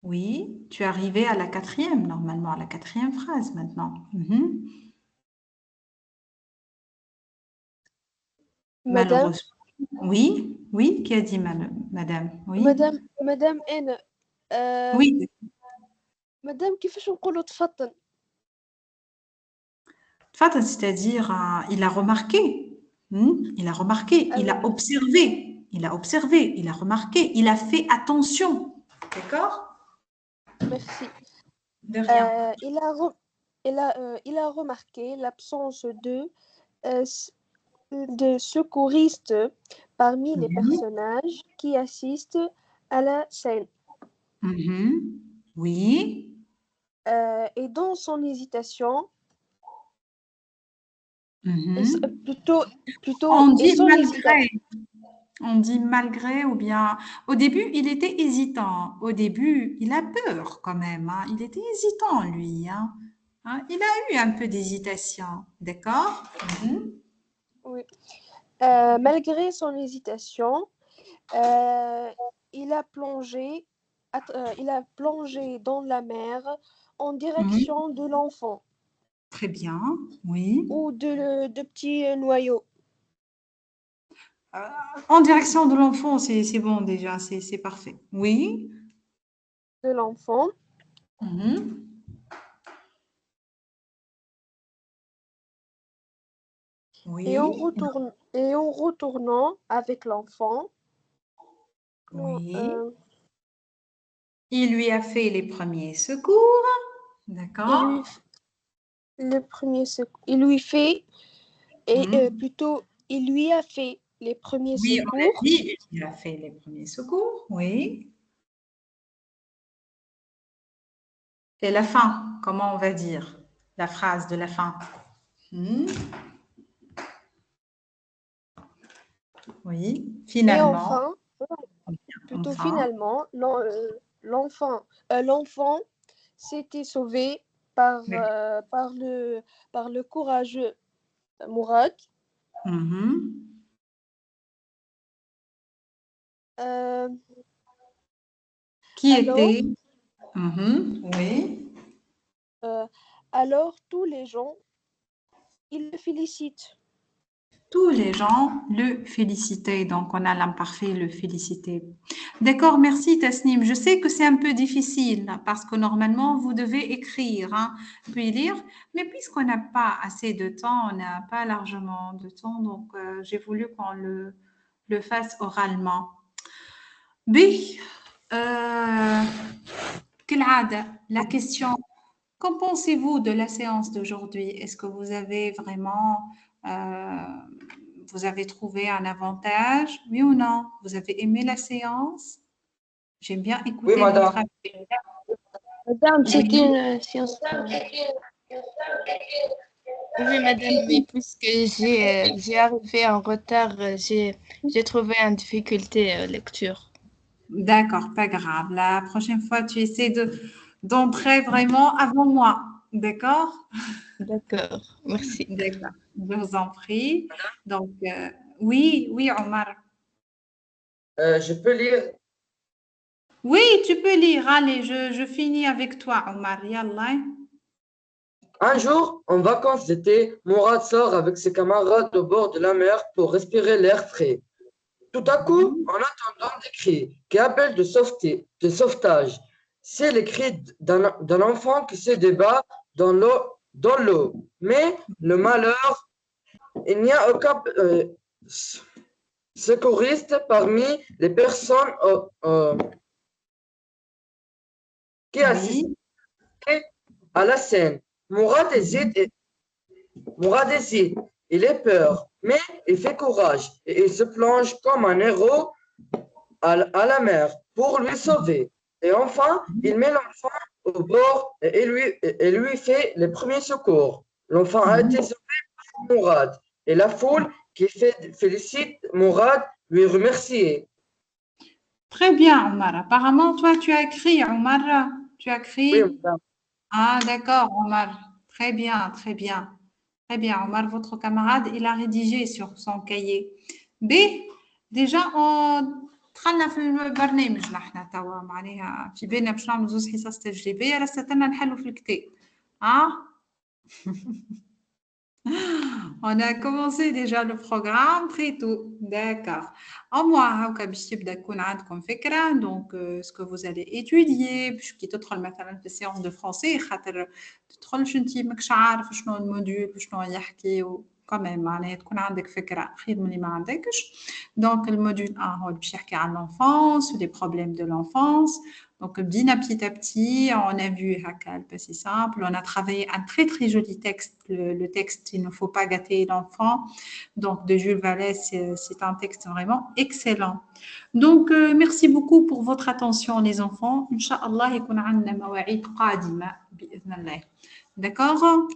Oui, tu es arrivé à la quatrième, normalement, à la quatrième phrase maintenant. Madame, Malheureusement. Oui, oui, qui a dit madame? Oui. madame N. Oui, مدام كيفاش نقولوا تفضل Fata, c'est-à-dire, il a remarqué, il a remarqué, il a observé, il a observé, il a remarqué, il a fait attention. D'accord? merci. De rien. Il a remarqué l'absence de secouristes parmi les personnages qui assistent à la scène. Mhm. Oui. Et dans son hésitation, Mhm. plutôt, On et dit son hésitation. malgré. On dit malgré ou bien. Au début, il était hésitant. Au début, il a peur quand même. Hein. Il était hésitant, lui. Hein. Hein, il a eu un peu d'hésitation. D'accord? Oui. Malgré son hésitation, il a plongé dans la mer en Mhm. direction de l'enfant Très bien. Oui. ou de petits noyaux Euh, En direction de l'enfant, c'est bon déjà, c'est parfait. Oui. de l'enfant. Mhm. Oui. Et en retournant avec l'enfant, non, Oui. Il lui a fait les premiers secours. il lui, D'accord. le premier il lui fait, et Mhm. plutôt, il lui a fait les premiers Oui, on a secours. dit, il a fait les premiers secours. Oui. Et la fin, comment on va dire la phrase de la fin? Oui. Et Finalement. enfin, Plutôt Enfin. finalement, l'enfant s'était sauvé par, par le courageux Mourad. Mhm. Euh, Qui alors, était? Mhm. Oui. alors tous les gens, ils le félicitent. Tous les gens le félicitaient. Donc, on a l'imparfait, le féliciter. D'accord, merci Tasnim. Je sais que c'est un peu difficile parce que normalement, vous devez écrire, hein, puis lire. Mais puisqu'on n'a pas assez de temps, on n'a pas largement de temps, donc j'ai voulu qu'on le fasse oralement. B. كالعادة, la question, qu'en pensez-vous de la séance d'aujourd'hui? Est-ce que vous avez vraiment, vous avez trouvé un avantage? Oui ou non? Vous avez aimé la séance? J'aime bien Oui, écouter votre madame. avis. Madame, Oui. c'était une séance. Oui, madame, mais puisque j'ai arrivé en retard, j'ai trouvé en difficulté lecture. D'accord, pas grave. La prochaine fois, tu essaies d'entrer vraiment avant moi. D'accord? D'accord, merci. D'accord. Je vous en prie. Donc, oui, oui, Omar. Je peux lire. Oui, tu peux lire. Allez, je finis avec toi, Omar. Yallah. Un jour, en vacances d'été, Mourad sort avec ses camarades au bord de la mer pour respirer l'air frais. Tout à coup, en entendant des cris qui appellent de sauvetage, c'est les cris d'un enfant qui se débat dans l'eau. Mais le malheur, il n'y a aucun secouriste parmi les personnes qui Oui. assistaient à la scène. Mourad hésite, il est peur, mais il fait courage et il se plonge comme un héros à la mer pour lui sauver. Et enfin, il met l'enfant au bord et lui fait les premiers secours. L'enfant a été sauvé par Mourad et la foule qui félicite Mourad lui remercie. Très bien, Omar. Apparemment, toi, tu as écrit, Omar. Tu as Oui, écrit. madame. Ah, d'accord, Omar. Très bien, très bien. Très bien, Omar, votre camarade, il a rédigé sur son cahier. B, déjà, دخلنا في البرنامج نحن توا معناها في بالنا باش نعملوا زوز حصص تجريبية رستنا نحلوا في الكتاب. On a commencé déjà le programme très tôt. D'accord. En moi, هاكا باش يبدا يكون عندكم فكرة donc ce que vous allez étudier باش كي تدخل مثلا في séance de français خاطر تدخلش انت ماكش عارف شنو الموديول وشنو يحكي quand même معناها تكون عندك فكرة خير من اللي ما عندكش. Donc le module 1 هو باش يحكي عن l'enfance ou les problèmes de l'enfance. Donc, petit à petit, on a vu Haka, le passé simple. On a travaillé un très, très joli texte. Le texte, il ne faut pas gâter l'enfant. Donc, de Jules Vallès, c'est un texte vraiment excellent. Donc, merci beaucoup pour votre attention, les enfants. Inch'Allah, يكون عندنا مواعيد قادمة بإذن الله. D'accord?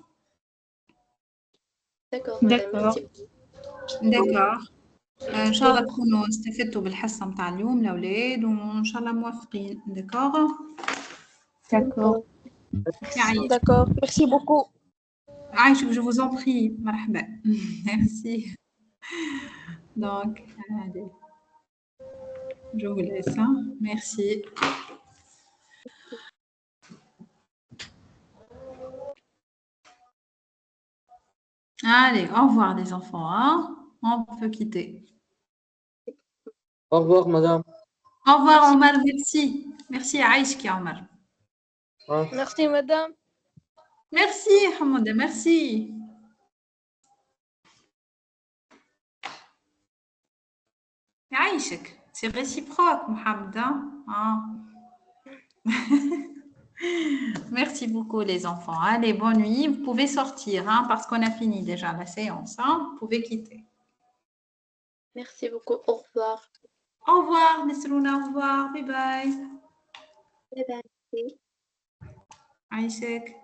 D'accord, madame, D'accord, merci beaucoup. D'accord. إن شاء الله تكونوا استفدتوا بالحصة متاع اليوم الأولاد وإن شاء الله موفقين. D'accord? d'accord. يعيش. D'accord, merci beaucoup. Aïcha, je vous en prie, marhaba. Merci. Donc, allez, je vous laisse. Hein. Merci. Allez, au revoir les enfants. Hein. On peut quitter. Au revoir, madame. Au revoir Omar, merci. Merci à Aïcha Omar. Hein. Merci, madame. Merci Hamouda, merci. Aïcha, c'est réciproque Mohamed. Hein. Merci beaucoup les enfants. Allez, bonne nuit. Vous pouvez sortir hein, parce qu'on a fini déjà la séance. Hein. Vous pouvez quitter. Merci beaucoup. Au revoir. Au revoir, Nesrouna. Au revoir. Bye bye. Bye bye. Aïcha.